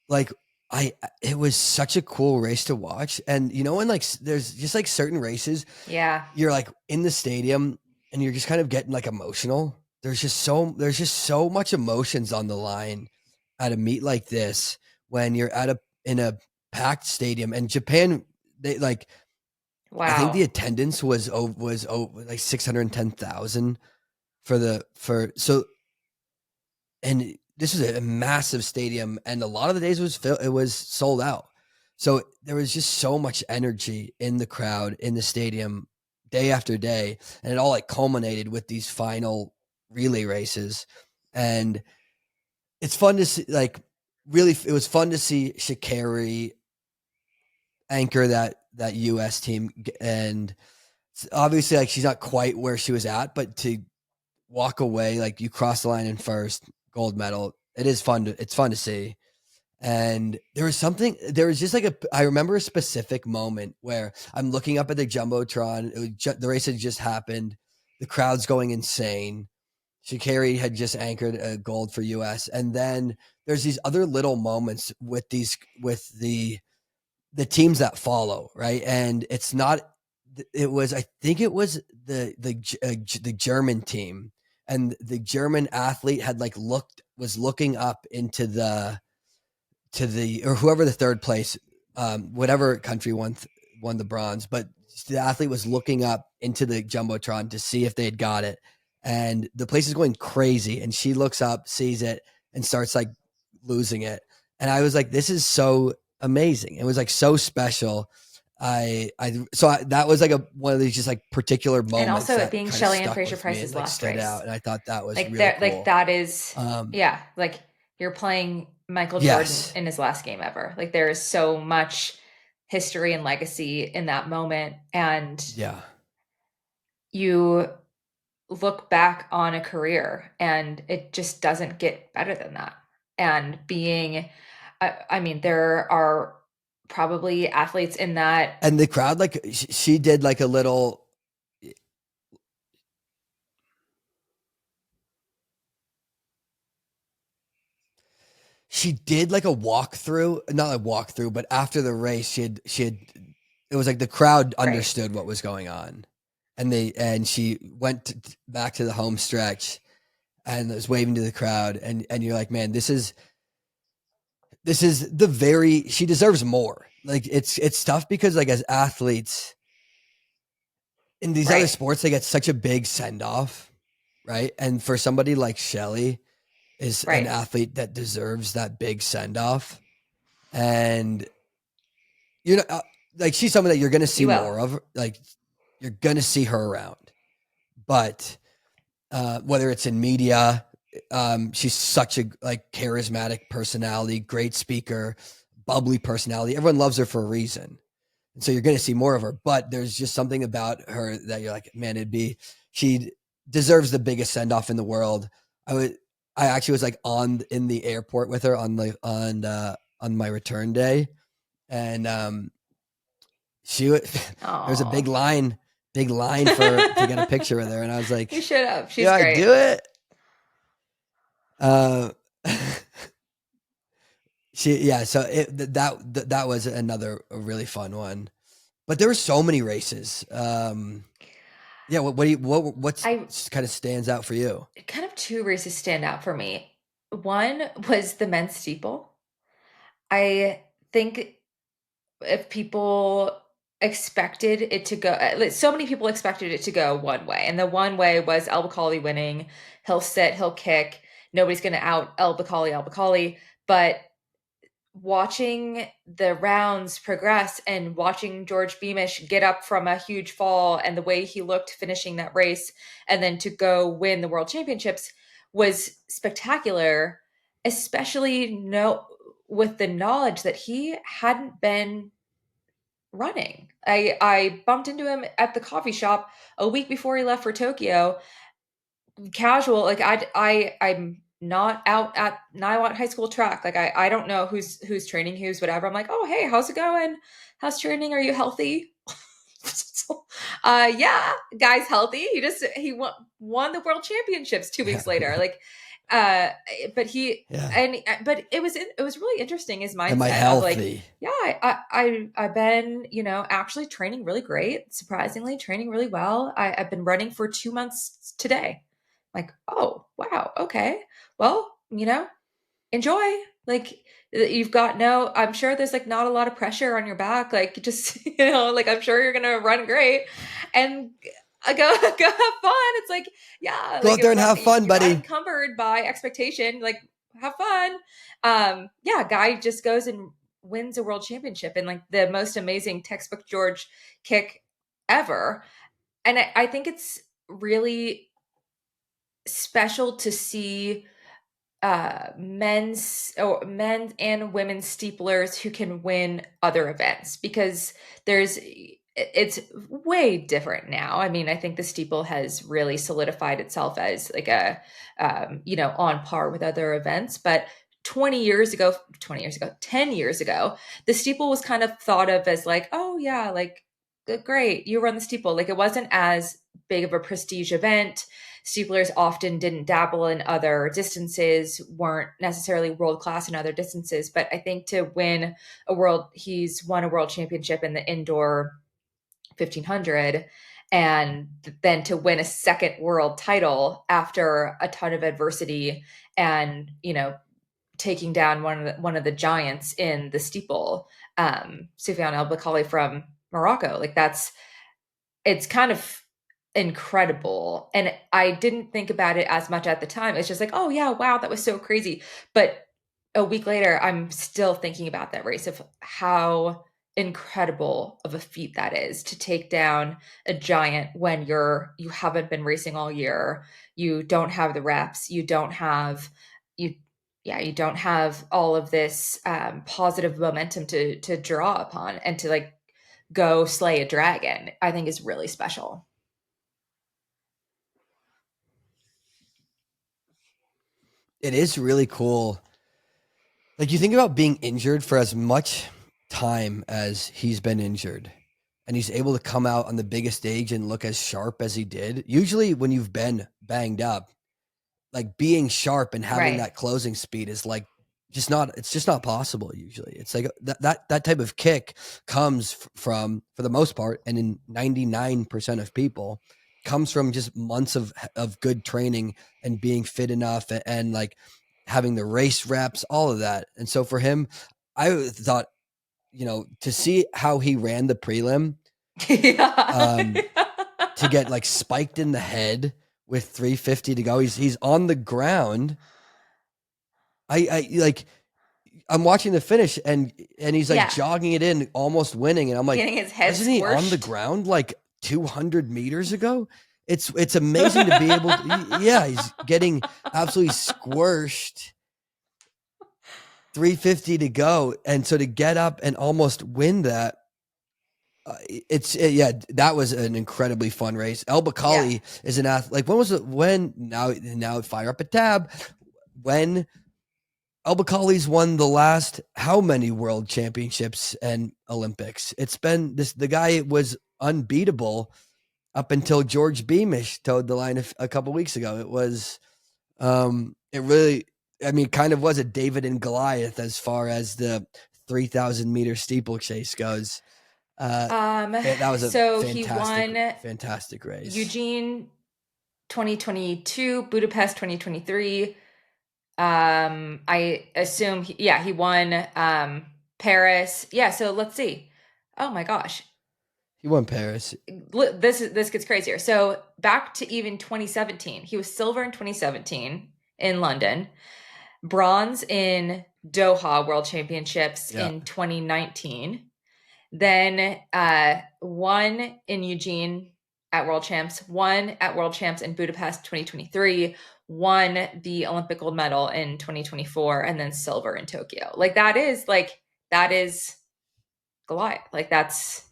like I it was such a cool race to watch. And when like there's just like certain races, Yeah. you're like in the stadium and you're just kind of getting like emotional. There's just so much emotions on the line at a meet like this, when you're in a packed stadium. And Japan, they like, I think the Wow. attendance was over like 610,000 for so. And this was a massive stadium, and a lot of the days it was sold out. So there was just so much energy in the crowd in the stadium day after day, and it all like culminated with these final relay races. And it's fun to see, like, really, it was fun to see Sha'Carri anchor that US team. And obviously, like, she's not quite where she was at, but to walk away, like, you cross the line in first, gold medal, it's fun to see. And there was just like I remember a specific moment where I'm looking up at the Jumbotron. The race had just happened. The crowd's going insane. Sha'Carri had just anchored a gold for US. And then there's these other little moments with the teams that follow, right? And I think it was the German team, and the German athlete had was looking up into or whoever the third place, whatever country won the bronze, but the athlete was looking up into the Jumbotron to see if they had got it. And the place is going crazy. And she looks up, sees it, and starts like losing it. And I was like, this is so amazing. It was like so special. That was like one of these just like particular moments. And also it being Shelly-Ann Fraser-Pryce's Fraser-Pryce's last race. Out, and I thought that was like really cool. Like that is, yeah, like you're playing Michael Jordan in his last game ever. Like there is so much history and legacy in that moment. And yeah, you look back on a career and it just doesn't get better than that. And being, I mean, there are probably athletes in that. And the crowd, like she did like a little, she did like a walkthrough, not a walkthrough, but after the race, she had, it was like the crowd understood what was going on. And she went back to the home stretch and was waving to the crowd. And you're like, man, this is she deserves more. Like it's tough because like as athletes in these other sports, they get such a big send off. Right. And for somebody like Shelly is an athlete that deserves that big send off. And you know, like she's someone that you're going to see more of, like you're going to see her around, but whether it's in media, she's such a like charismatic personality, great speaker, bubbly personality. Everyone loves her for a reason. And so you're going to see more of her, but there's just something about her that you're like, man, she deserves the biggest send off in the world. I actually was like in the airport with her on my return day. And, there's a big line to get a picture with her. And I was like, you should have, she's great. I do it. So that was another really fun one, but there were so many races. What kind of stands out for you? Kind of two races stand out for me. One was the men's steeple. I think if people expected it to go, so many people expected it to go one way, and the one way was El Bakkali winning. He'll sit, he'll kick. Nobody's going to out El Bakkali. But watching the rounds progress and watching George Beamish get up from a huge fall and the way he looked finishing that race and then to go win the world championships was spectacular, especially with the knowledge that he hadn't been running. I bumped into him at the coffee shop a week before he left for Tokyo, casual. Like I'm not out at Niwot High School track. Like I don't know who's training, who's whatever. I'm like, oh hey, how's it going? How's training? Are you healthy? Yeah, guy's healthy. He won the world championships 2 weeks later. Like, but it was really interesting. His mindset. Am I healthy? I've been, actually training really great. Surprisingly, training really well. I've been running for 2 months today. Like, oh, wow. Okay. Well, enjoy. Like you've got I'm sure there's like not a lot of pressure on your back. Like just, like I'm sure you're going to run great and go have fun. It's like, yeah. Go out there and have fun, buddy. Not encumbered by expectation. Like have fun. Guy just goes and wins a world championship and like the most amazing textbook George kick ever. And I think it's really special to see men and women steeplers who can win other events because it's way different now. I mean, I think the steeple has really solidified itself as like a on par with other events, but 20 years ago, 10 years ago, the steeple was kind of thought of as like, oh yeah, like great, you run the steeple. Like it wasn't as big of a prestige event. Steeplers often didn't dabble in other distances, weren't necessarily world class in other distances. But I think to win he's won a world championship in the indoor 1500, and then to win a second world title after a ton of adversity and, taking down one of the giants in the steeple, Soufiane El Bakkali from Morocco. Like it's kind of incredible. And I didn't think about it as much at the time. It's just like, oh yeah, wow, that was so crazy. But a week later, I'm still thinking about that race of how incredible of a feat that is to take down a giant when you haven't been racing all year. You don't have the reps. You you don't have all of this positive momentum to draw upon and to like go slay a dragon. I think is really special. It is really cool. Like you think about being injured for as much time as he's been injured, and he's able to come out on the biggest stage and look as sharp as he did. Usually when you've been banged up, like being sharp and having Right. that closing speed is like it's just not possible usually. It's like that type of kick comes from, for the most part, and in 99% of people, comes from just months of good training and being fit enough, and like having the race reps, all of that. And so for him, I thought, to see how he ran the prelim, Yeah. to get like spiked in the head with 350 to go. He's on the ground. I like I'm watching the finish, and he's like Yeah. jogging it in, almost winning, and I'm like, Getting his head wasn't he on the squished. ground like 200 meters ago? It's amazing to be able to, yeah, he's getting absolutely squished. 350 to go, and so to get up and almost win that, yeah, that was an incredibly fun race. El Yeah. Bakkali is an athlete. Like now fire up a tab. When El Bakkali's won the last how many world championships and Olympics? It's been this. The guy was unbeatable up until George Beamish towed the line a couple weeks ago. It was, it really, I mean, kind of was a David and Goliath as far as the 3,000-meter steeplechase goes. Um, That was a so he won fantastic race. Eugene 2022, Budapest 2023. I assume he won Paris. Yeah, so let's see. Oh my gosh. He won Paris. This gets crazier. So back to even 2017. He was silver in 2017 in London, bronze in Doha World Championships Yeah. in 2019. Then won in Eugene at World Champs, won at World Champs in Budapest 2023, won the Olympic gold medal in 2024, and then silver in Tokyo. That is Goliath. Like that's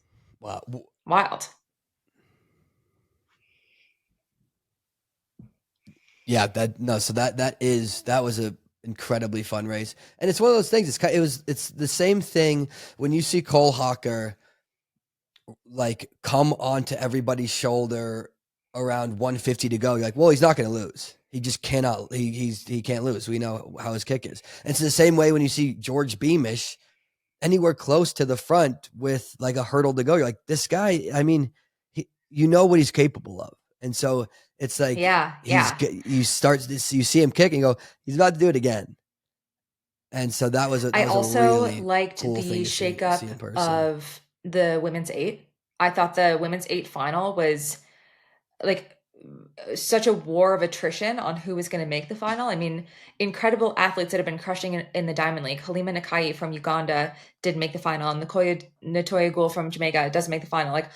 Wow. wild. Yeah, so that was a incredibly fun race. And it's one of those things, it's the same thing when you see Cole Hawker like come onto everybody's shoulder around 150 to go. You're like, well, he's not going to lose. He just cannot. He can't lose. We know how his kick is. And it's the same way when you see George Beamish anywhere close to the front with like a hurdle to go. You're like, this guy. I mean, you know what he's capable of. And so it's like, Yeah. you see him kick and go, he's about to do it again. And so that was I also really liked cool thing the to see shakeup in person. of the women's 8. I thought the women's 8 final was like such a war of attrition on who was going to make the final. I mean, incredible athletes that have been crushing in the Diamond League. Halima Nakai from Uganda did make the final, and Natoya Gould from Jamaica doesn't make the final. Like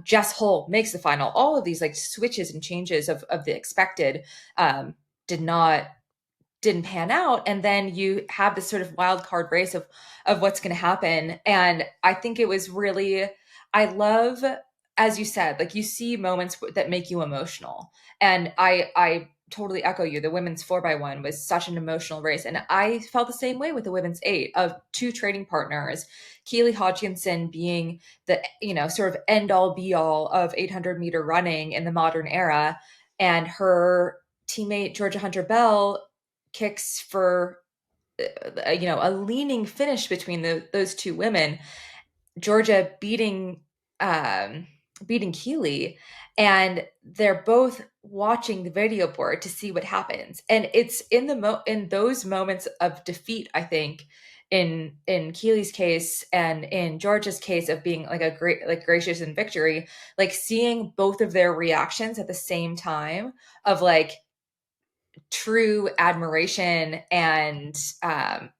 Jess Hull makes the final. All of these like switches and changes of the expected didn't pan out, and then you have this sort of wild card race of what's going to happen. And I think it was really, I love, as you said, like you see moments that make you emotional, and I totally echo you. The women's 4x1 was such an emotional race. And I felt the same way with the women's 8 of two training partners, Keely Hodgkinson being the, sort of end all be all of 800-meter running in the modern era. And her teammate, Georgia Hunter Bell, kicks for, a leaning finish between those two women. Georgia beating Keely, and they're both watching the video board to see what happens. And it's in those moments of defeat, I think, in Keely's case and in Georgia's case of being like a great, like gracious in victory, like seeing both of their reactions at the same time of like true admiration and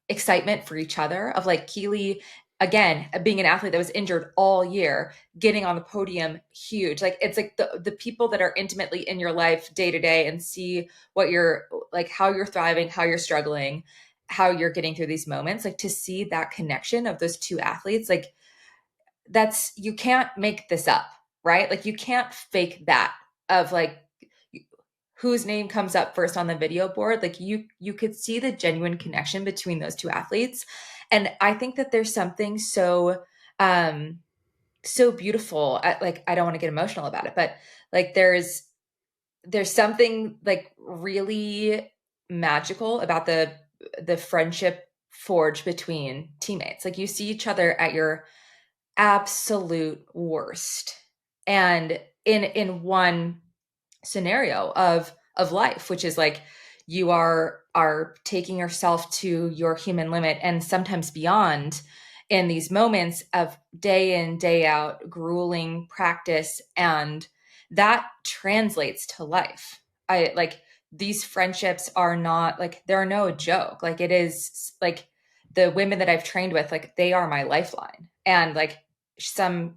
excitement for each other, of like Keely, again, being an athlete that was injured all year, getting on the podium, huge. Like it's like the people that are intimately in your life day to day and see what you're like, how you're thriving, how you're struggling, how you're getting through these moments, like to see that connection of those two athletes, like that's, you can't make this up, right? Like you can't fake that, of like whose name comes up first on the video board. Like you could see the genuine connection between those two athletes. And I think that there's something so beautiful at, like, I don't want to get emotional about it, but like there's something like really magical about the friendship forged between teammates. Like you see each other at your absolute worst, and in one scenario of life, which is like you are taking yourself to your human limit and sometimes beyond, in these moments of day in day out grueling practice, and that translates to life. I like, these friendships are not like, they're no joke. Like it is like the women that I've trained with, like they are my lifeline. And like some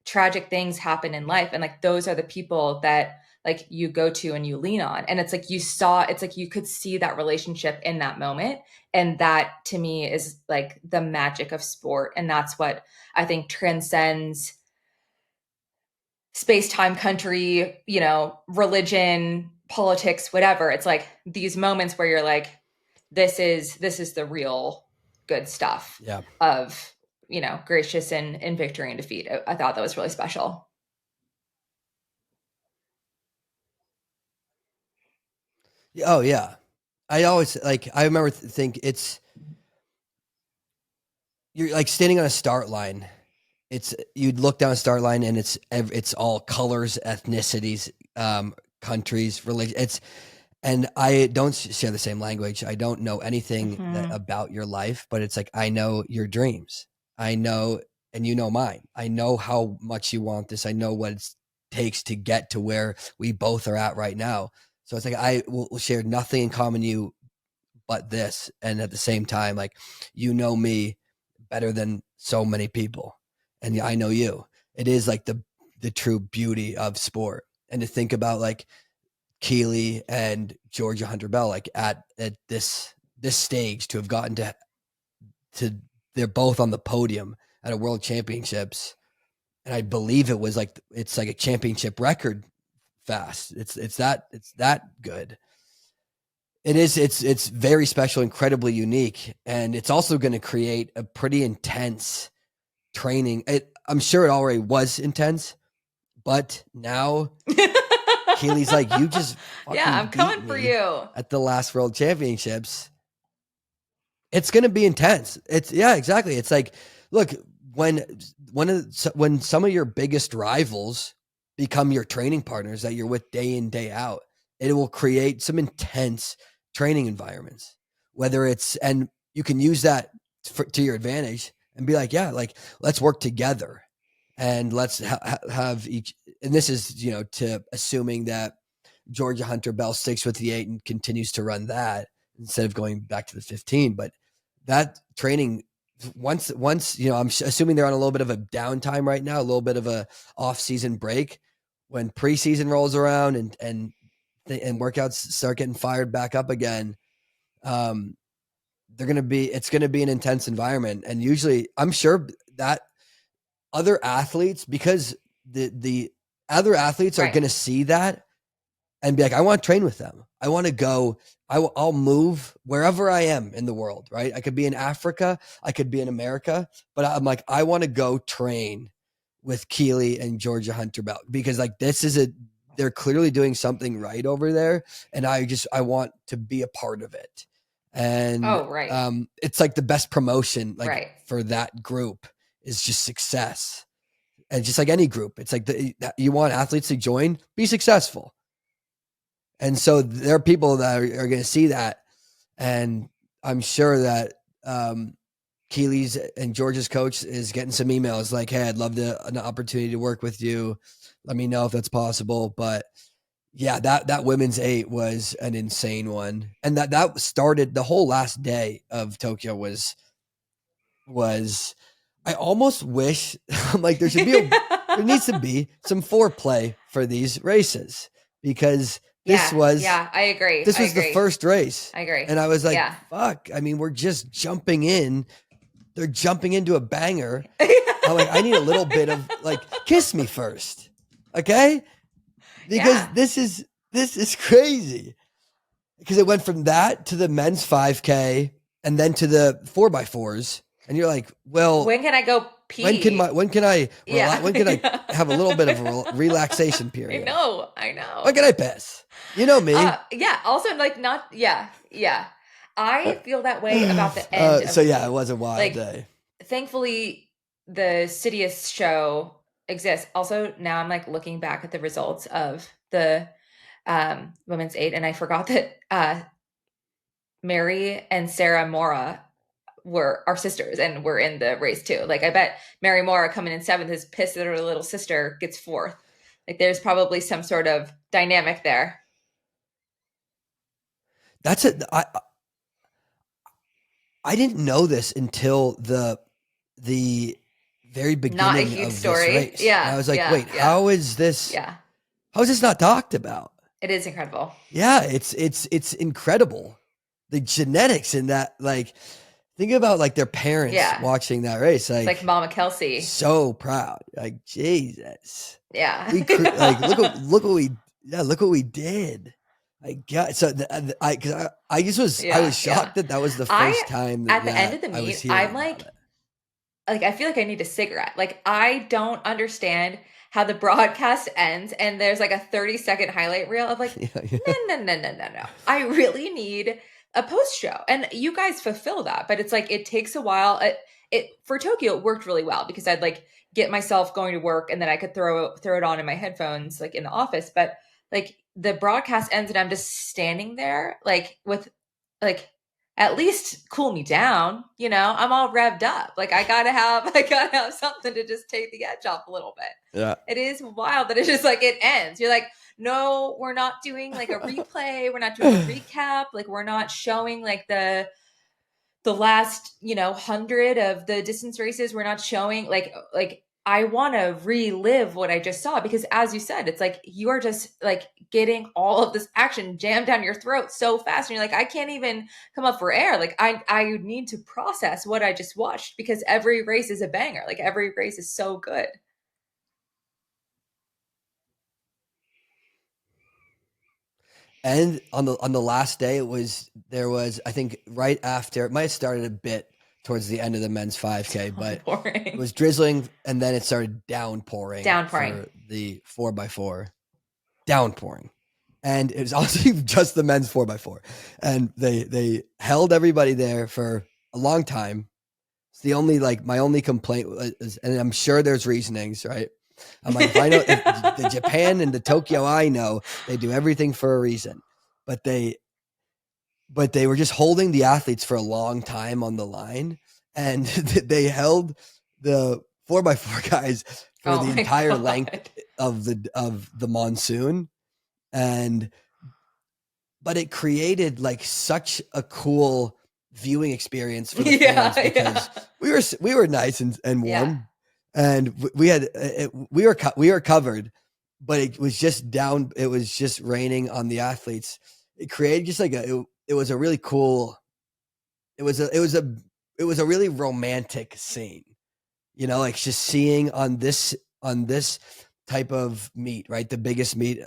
tragic things happen in life, and like those are the people that like you go to and you lean on. And it's like it's like you could see that relationship in that moment. And that to me is like the magic of sport, and that's what I think transcends space, time, country, religion, politics, whatever. It's like these moments where you're like, this is the real good stuff Yeah. of, gracious in victory and defeat. I thought that was really special. Oh yeah. I always like, I remember think it's, you're like standing on a start line. It's, you'd look down a start line and it's all colors, ethnicities, countries, religion. It's, and I don't share the same language. I don't know anything Mm-hmm. about your life, but it's like, I know your dreams. I know, and you know mine. I know how much you want this. I know what it takes to get to where we both are at right now. So it's like, I will share nothing in common you but this. And at the same time, like, you know me better than so many people. And I know you. It is like the true beauty of sport. And to think about like Keely and Georgia Hunter Bell, like at this stage, to have gotten to they're both on the podium at a world championships. And I believe it was like, it's like a championship record fast. It's that good. It is. It's very special, incredibly unique, and it's also going to create a pretty intense training. I'm sure it already was intense, but now Keely's like, you just Yeah, fucking I'm beat coming for me you. at the last World Championships. It's going to be intense. It's, yeah, exactly. It's like, look, when when some of your biggest rivals become your training partners that you're with day in day out, it will create some intense training environments. Whether it's, and you can use that to your advantage and be like, yeah, like let's work together and let's have each. And this is, to assuming that Georgia Hunter Bell sticks with the 8 and continues to run that instead of going back to the 15. But that training, once I'm assuming they're on a little bit of a downtime right now, a little bit of a off-season break. When preseason rolls around and workouts start getting fired back up again, it's gonna be an intense environment. And usually, I'm sure that other athletes, because the other athletes are Right. gonna see that and be like, I want to train with them. I want to go. I'll move wherever I am in the world, right? I could be in Africa, I could be in America, but I'm like, I want to go train with Keely and Georgia Hunter Belt because like they're clearly doing something right over there, and I want to be a part of it. And it's like the best promotion, like for that group is just success. And just like any group, it's like you want athletes to join, be successful. And so there are people that are going to see that. And I'm sure that Keely's and George's coach is getting some emails like, hey, I'd love an opportunity to work with you. Let me know if that's possible. But yeah, that women's 8 was an insane one. And that started the whole last day of Tokyo was I almost wish I'm like, there needs to be some foreplay for these races because this was I agree. This was the first race. I agree. And I was like, fuck. I mean, we're just jumping in. They're jumping into a banger. I'm like, I need a little bit of like, kiss me first. Okay? Because this is crazy. Because it went from that to the men's 5K and then to the 4x4s. And you're like, well, when can I go pee? When can I have a little bit of a relaxation period? I know. When can I piss? You know me. Also, like not. I feel that way about the end. It was a wild day. Thankfully, the CITIUS show exists. Also, now I'm like looking back at the results of the women's 8, and I forgot that Mary and Sarah Mora were our sisters and were in the race too. Like I bet Mary Mora coming in 7th is pissed that her little sister gets 4th. Like there's probably some sort of dynamic there. That's it. I didn't know this until the very beginning not a huge of story. This race. Yeah. And I was like, wait, how is this? Yeah. How is this not talked about? It is incredible. Yeah, it's incredible. The genetics in that, like, think about like their parents watching that race. It's like Mama Kelsey. So proud. Like, Jesus. Yeah. Look what we did. I was shocked that was the first time at the end of the meet. I'm like I feel like I need a cigarette. Like I don't understand how the broadcast ends and there's like a 30-second highlight reel of like no. I really need a post show, and you guys fulfill that, but it's like it takes a while. It for Tokyo it worked really well because I'd like get myself going to work and then I could throw it on in my headphones like in the office, but like the broadcast ends and I'm just standing there like with like at least cool me down, you know. I'm all revved up. Like I gotta have something to just take the edge off a little bit. Yeah. It is wild that it's just like it ends. You're like, no, we're not doing like a replay, we're not doing a recap, like we're not showing like the last, 100 of the distance races. We're not showing like I want to relive what I just saw because as you said, it's like you are just like getting all of this action jammed down your throat so fast. And you're like, I can't even come up for air. Like I need to process what I just watched because every race is a banger. Like every race is so good. And on the last day, there was, I think right after, it might have started a bit towards the end of the men's 5K, but it was drizzling and then it started downpouring. For the 4x4. Downpouring. And it was also just the men's 4x4. And they held everybody there for a long time. It's the only, like, my only complaint was, and I'm sure there's reasonings, right? I'm like, if I know if the Japan and the Tokyo, I know they do everything for a reason, but they were just holding the athletes for a long time on the line, and they held the 4x4 guys for the entire length of the monsoon. But it created like such a cool viewing experience for the fans because we were nice and warm, and we were covered, but it was just down. It was just raining on the athletes. It created just like it was a really cool. It was a really romantic scene, like just seeing on this type of meet, right? The biggest meet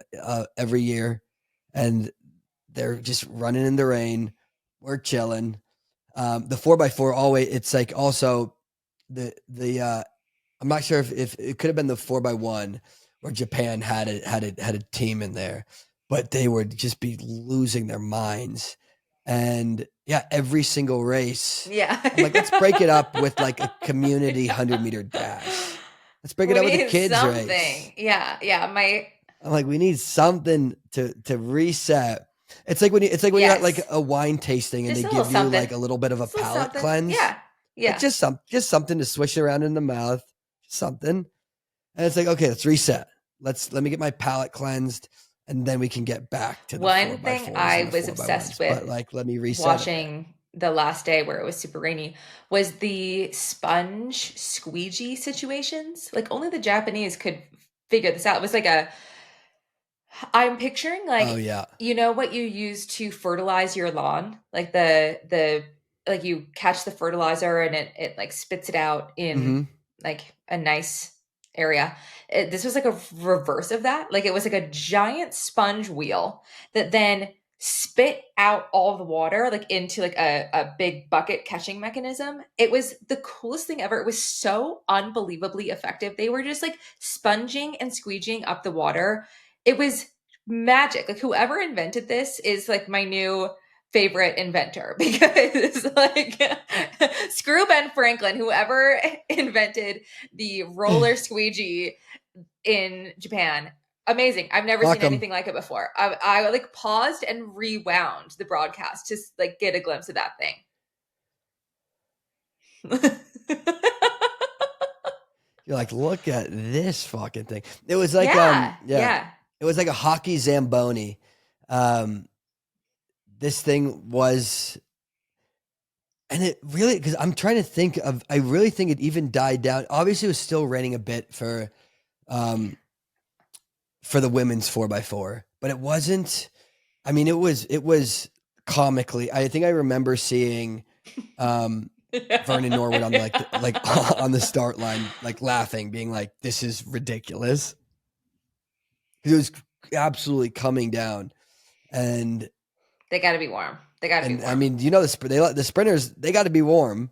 every year, and they're just running in the rain. We're chilling. The 4x4 always, it's like also the I'm not sure if it could have been the 4x1 where Japan had a team in there, but they would just be losing their minds. And yeah, every single race. Yeah. I'm like, let's break it up with like a community 100-meter dash. Let's break it up with a kids race. Yeah. I'm like, we need something to reset. It's like when you're at like a wine tasting and Just they a give little you like something. a little bit of a Just a little palate something. cleanse. Yeah. Like just something to swish around in the mouth, something. And it's like, okay, let's reset. Let me get my palate cleansed, and then we can get back to the One thing I was obsessed with, but like, let me reset watching the last day where it was super rainy, was the sponge squeegee situations. Like only the Japanese could figure this out. It was like I'm picturing like, oh yeah, you know what you use to fertilize your lawn, like the like you catch the fertilizer and it like spits it out in like a nice area. This was like a reverse of that. Like it was like a giant sponge wheel that then spit out all the water like into like a big bucket catching mechanism. It was the coolest thing ever. It was so unbelievably effective. They were just like sponging and squeegeeing up the water. It was magic. Like whoever invented this is like my new favorite inventor, because like screw Ben Franklin, whoever invented the roller squeegee in Japan. Amazing. I've never seen anything like it before. I like paused and rewound the broadcast to like get a glimpse of that thing. You're like, look at this fucking thing. It was like yeah. It was like a hockey Zamboni. This thing was, and it really, because I'm trying to think of, I really think it even died down. Obviously, it was still raining a bit for the women's 4x4, but it wasn't. I mean, it was comically. I think I remember seeing Vernon Norwood on like on the start line, like laughing, being like, "This is ridiculous." It was absolutely coming down, and they got to be warm. They got to be warm. I mean, you know, the sprinters, they got to be warm,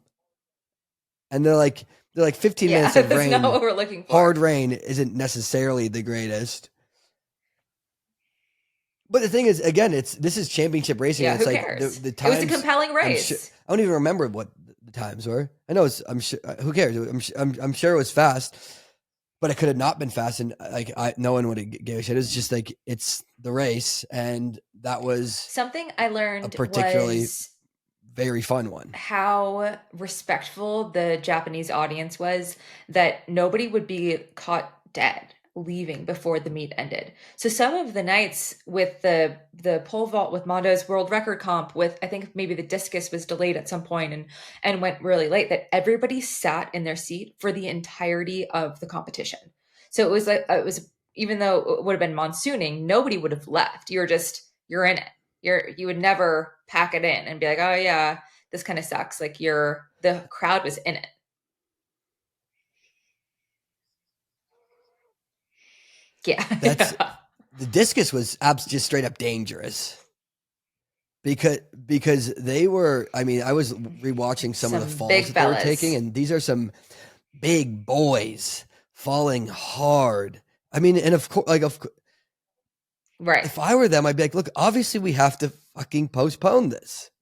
and they're like 15 minutes of rain. That's not what we're looking for. Hard rain isn't necessarily the greatest. But the thing is, again, this is championship racing. Yeah, it's who like cares? the times, it was a compelling race. I don't even remember what the times were. I know I'm sure. Who cares? I'm sure it was fast, but it could have not been fast, and like no one would have gave a shit. It's just like it's the race, and that was something I learned. A particularly was very fun one. How respectful the Japanese audience was, that nobody would be caught dead leaving before the meet ended. So some of the nights with the pole vault with Mondo's world record comp, with I think maybe the discus was delayed at some point and went really late, that everybody sat in their seat for the entirety of the competition. So it was like, even though it would have been monsooning, nobody would have left. You're in it. You would never pack it in and be like, oh yeah, this kind of sucks. Like the crowd was in it. Yeah. The discus was just straight up dangerous. Because they were, I mean, I was rewatching some of the falls that they were taking, and these are some big boys falling hard. I mean, and of course, right. If I were them, I'd be like, look, obviously we have to fucking postpone this.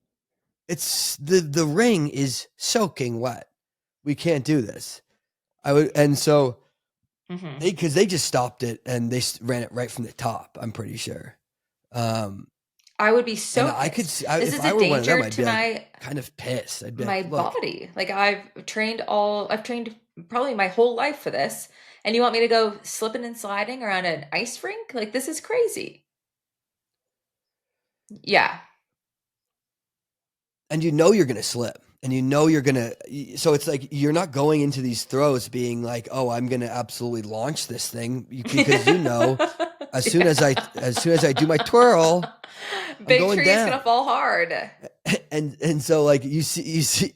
It's the ring is soaking wet. We can't do this. And so because they just stopped it and they ran it right from the top. I'm pretty sure. I would be so. This is a danger to my kind of pissed. I'd be my body. Like I've trained probably my whole life for this, and you want me to go slipping and sliding around an ice rink? Like this is crazy. Yeah. And you know you're gonna slip, and you know you're gonna. So it's like you're not going into these throws being like, "Oh, I'm gonna absolutely launch this thing," because you know, as soon as I do my twirl, big tree's gonna fall hard. And so like you see,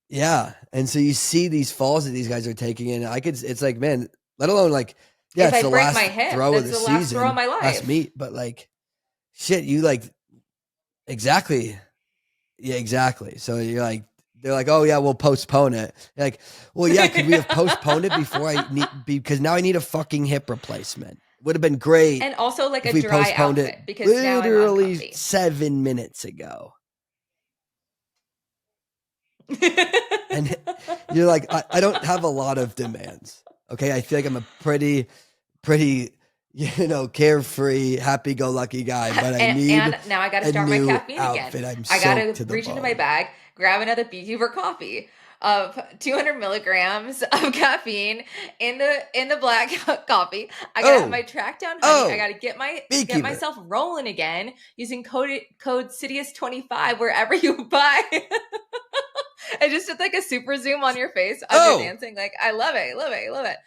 yeah, and so you see these falls that these guys are taking, and it's like, man, let alone like, yeah, if it's the last my hip, throw of the last season, throw of my life. last meet, but like, shit, you like exactly. Yeah, exactly. So you're like, they're like, oh yeah, we'll postpone it. You're like, well, yeah, could we have postponed it before I need because now I need a fucking hip replacement. Would have been great And also like if a we dry postponed outfit it because now I'm literally uncomfy. 7 minutes ago. And you're like, I don't have a lot of demands. Okay. I feel like I'm a pretty, carefree, happy go lucky guy, but I need and now I got to a start my new caffeine again. outfit. I'm I got soaked to to the reach into my bone. bag, grab another Beekeeper coffee of 200 milligrams of caffeine in the black coffee. I got to have my track down honey. I got to get Beekeeper. myself rolling again using code CITIUS25 wherever you buy. I just did like a super zoom on your face as you're dancing. Like, I love it. I love it. I love it.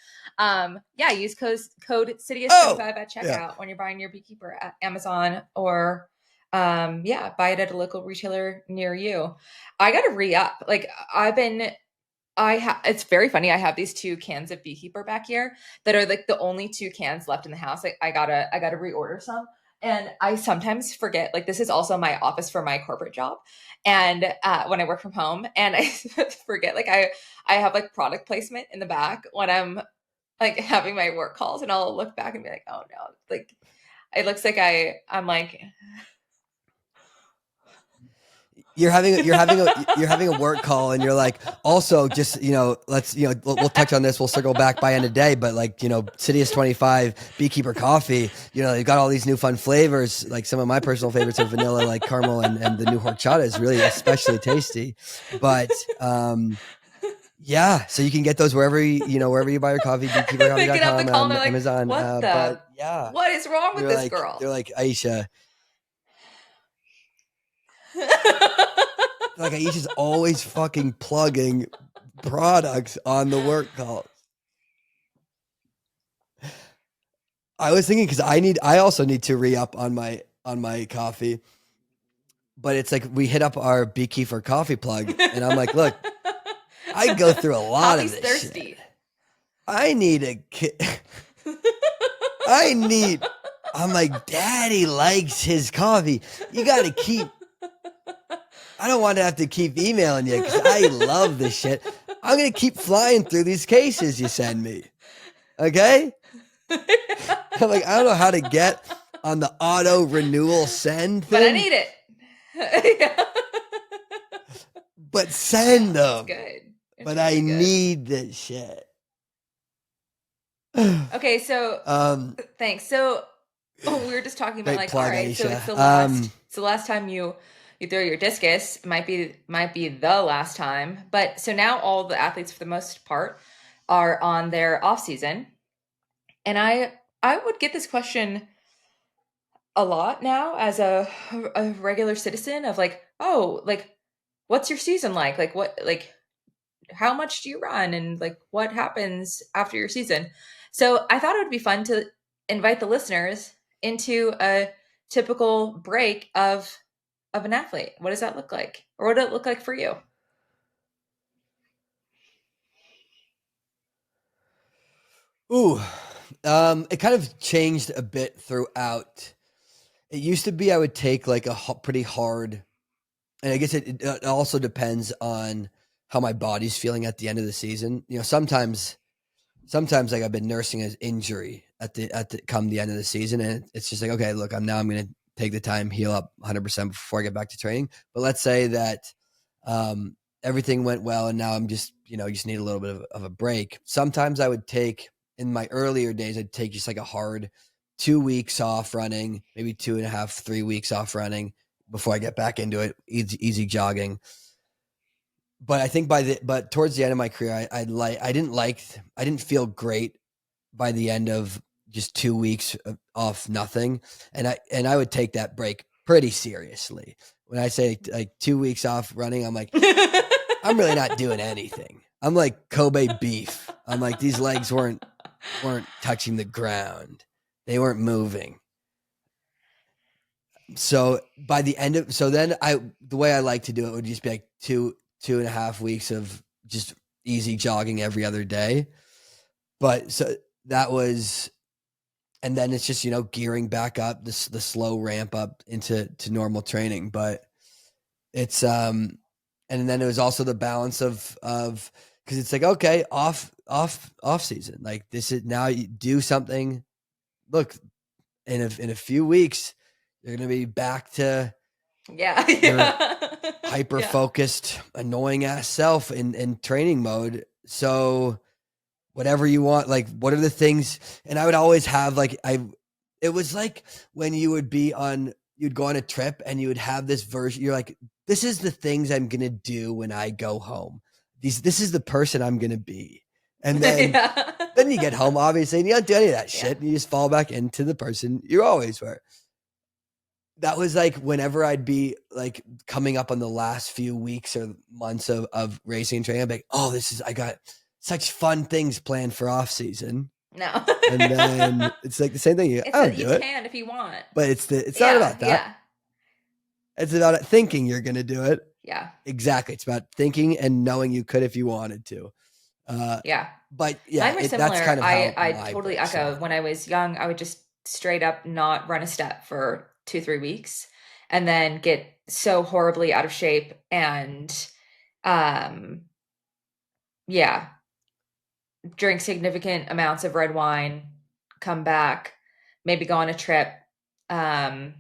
Yeah, use code CITIUS25 at checkout when you're buying your Beekeeper at Amazon or yeah, buy it at a local retailer near you. I gotta re-up. Like it's very funny. I have these 2 cans of Beekeeper back here that are like the only 2 cans left in the house. Like I gotta reorder some. And I sometimes forget, like, this is also my office for my corporate job. And when I work from home, and I forget, like, I have like product placement in the back when I'm like having my work calls, and I'll look back and be like, oh no, like, it looks like I'm like, You're having a work call and you're like, also just, let's, we'll touch on this. We'll circle back by end of day, but like, CITIUS 25 Beekeeper coffee, they've got all these new fun flavors. Like some of my personal favorites are vanilla, like caramel, and the new horchata is really especially tasty. But, yeah, so you can get those wherever you buy your coffee, beekeepercoffee.com, Amazon. what But yeah, what is wrong with this girl? they're like, Aisha, like Aisha's always fucking plugging products on the work calls. I was thinking because I also need to re-up on my coffee, but it's like we hit up our Beekeeper coffee plug, and I'm like, look, I go through a lot Coffee's of this thirsty. shit. I need a kid. I'm like, Daddy likes his coffee. You got to keep. I don't want to have to keep emailing you because I love this shit. I'm going to keep flying through these cases you send me. Okay? I'm like, I don't know how to get on the auto renewal send thing. But I need it. But send them. It's good. But really I need this shit. Okay, so thanks. So we were just talking about like, all right, so it's the last time you throw your discus. It might be the last time. But so now all the athletes, for the most part, are on their off season. And I would get this question a lot now as a regular citizen of like, oh, like, what's your season like? Like how much do you run, and like what happens after your season? So I thought it would be fun to invite the listeners into a typical break of an athlete. What does that look like? Or what did it look like for you? Ooh, it kind of changed a bit throughout. It used to be I would take like a pretty hard, and I guess it also depends on how my body's feeling at the end of the season. Sometimes like I've been nursing an injury at the come the end of the season, and it's just like, okay, look, I'm going to take the time, heal up 100% before I get back to training. But let's say that everything went well, and now I'm just just need a little bit of a break. Sometimes I would take, in my earlier days, I'd take just like a hard 2 weeks off running, maybe 2.5, 3 weeks off running before I get back into it, easy jogging. But I think but towards the end of my career, I didn't feel great by the end of just 2 weeks off nothing. And I would take that break pretty seriously. When I say like 2 weeks off running, I'm like, I'm really not doing anything. I'm like Kobe beef. I'm like, these legs weren't touching the ground. They weren't moving. So by the end of, the way I like to do it would just be like 2.5 weeks of just easy jogging every other day. But so that was and then it's just, gearing back up, the slow ramp up into normal training. But it's, and then it was also the balance of, cause it's like, okay, off season. Like this is now you do something. Look, in a few weeks, you're going to be back to your hyper focused, annoying ass self in training mode. So whatever you want, like, what are the things? And I would always have it was like when you'd go on a trip and you would have this version. You're like, this is the things I'm going to do when I go home. This is the person I'm going to be. And then, then you get home, obviously, and you don't do any of that shit. And you just fall back into the person you always were. That was like whenever I'd be like coming up on the last few weeks or months of racing and training, I'd be like, oh, I got such fun things planned for off season. No. And then it's like the same thing. You can if you want. But it's not about that. Yeah. It's about thinking you're going to do it. Yeah. Exactly. It's about thinking and knowing you could if you wanted to. But yeah, mine were similar. That's kind of how I totally echo. When I was young, I would just straight up not run a step for 2-3 weeks and then get so horribly out of shape and drink significant amounts of red wine, come back, maybe go on a trip, like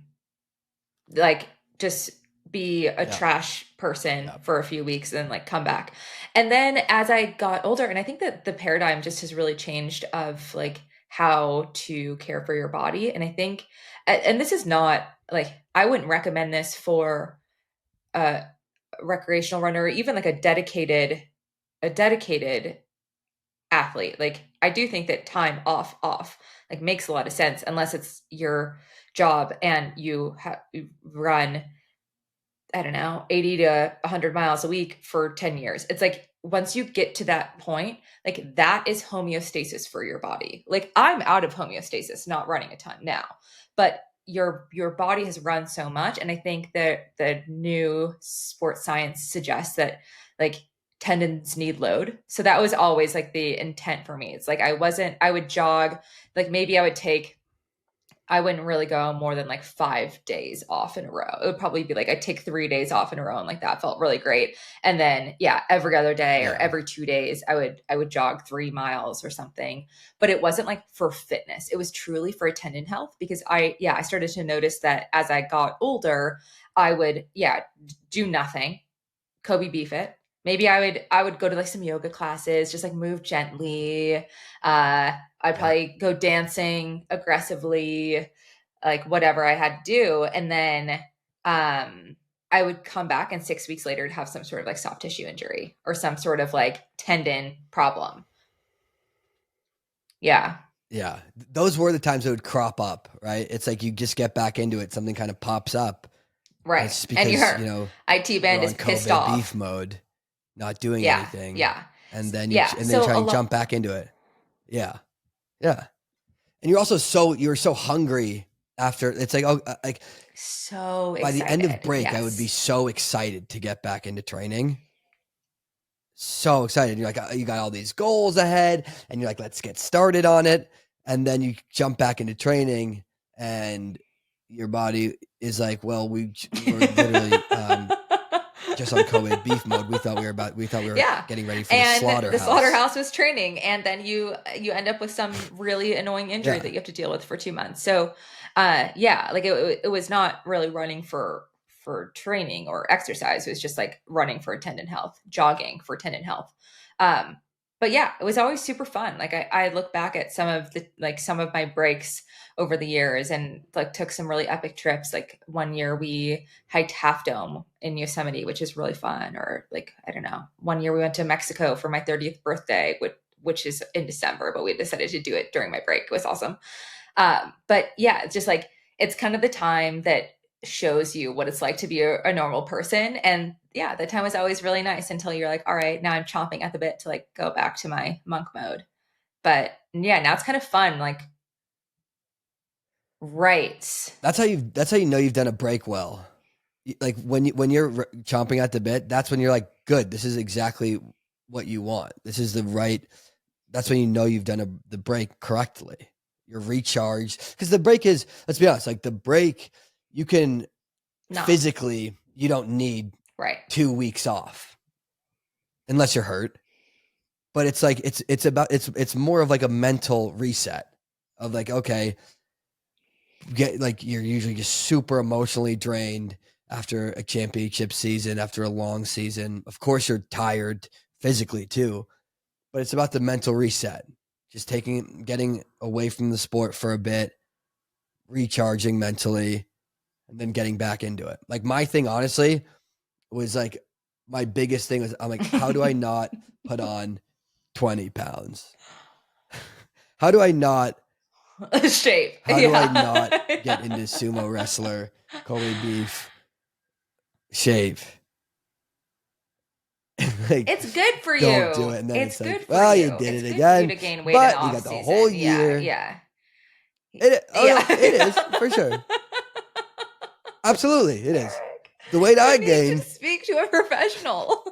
just be a trash person for a few weeks and then like come back. And then as I got older, and I think that the paradigm just has really changed of like how to care for your body. And I think, and this is not like, I wouldn't recommend this for a recreational runner, or even like a dedicated athlete. Like I do think that time off like makes a lot of sense unless it's your job and you run, I don't know, 80 to 100 miles a week for 10 years. It's like once you get to that point, like that is homeostasis for your body. Like I'm out of homeostasis, not running a ton now, but your body has run so much. And I think that the new sports science suggests that like tendons need load. So that was always like the intent for me. It's like I would jog, like maybe I wouldn't really go more than like 5 days off in a row. It would probably be like I'd take 3 days off in a row, and like that felt really great. And then every other day or every 2 days I would jog 3 miles or something. But it wasn't like for fitness. It was truly for tendon health, because I started to notice that as I got older, I would do nothing, Kobe beef it. Maybe I would go to like some yoga classes, just like move gently. I'd probably go dancing aggressively, like whatever I had to do. And then I would come back and 6 weeks later to have some sort of like soft tissue injury or some sort of like tendon problem. Yeah. Yeah. Those were the times it would crop up, right? It's like you just get back into it. Something kind of pops up. Right. It's because, and your IT band is pissed COVID off. beef mode, not doing anything. Yeah. And then you try and jump back into it. Yeah. Yeah. And you're so hungry after. It's like, so excited. By the end of break, I would be so excited to get back into training. So excited. You're like, you got all these goals ahead and you're like, let's get started on it. And then you jump back into training and your body is like, well, we were literally just on COVID beef mode. We thought we were getting ready for the slaughterhouse. The slaughterhouse was training, and then you end up with some really annoying injury that you have to deal with for 2 months. So, like it was not really running for training or exercise. It was just like running for tendon health, jogging for tendon health. But yeah, it was always super fun. Like I look back at some of my breaks over the years and like took some really epic trips. Like one year we hiked Half Dome in Yosemite, which is really fun. Or like, I don't know, one year we went to Mexico for my 30th birthday, which is in December, but we decided to do it during my break. It was awesome. But yeah, it's just like, it's kind of the time that shows you what it's like to be a normal person. And yeah, the time was always really nice until you're like, all right, now I'm chomping at the bit to like go back to my monk mode. But yeah, now it's kind of fun. Like, right. That's how you know you've done a break well. Like when you're chomping at the bit, that's when you're like, good, this is exactly what you want. This is that's when you know you've done the break correctly. you're recharged. Because the break is, let's be honest, like the break, you can physically, you don't need 2 weeks off unless you're hurt. But it's like it's more of like a mental reset of like, okay, you're usually just super emotionally drained after a championship season, after a long season. Of course, you're tired physically too, but it's about the mental reset. Just getting away from the sport for a bit, recharging mentally, and then getting back into it. Like my thing, honestly, was like my biggest thing was I'm like, how do I not put on 20 pounds? How do I not shape? How do I not get into sumo wrestler, Kobe beef shape? Like, it's good for you. Don't do it. And then it's like, good for well, you. you did it's it good again. For you to gain weight but in you got the season. whole year. Yeah. No, it is for sure. Absolutely, it is. The weight I gained. Speak to a professional.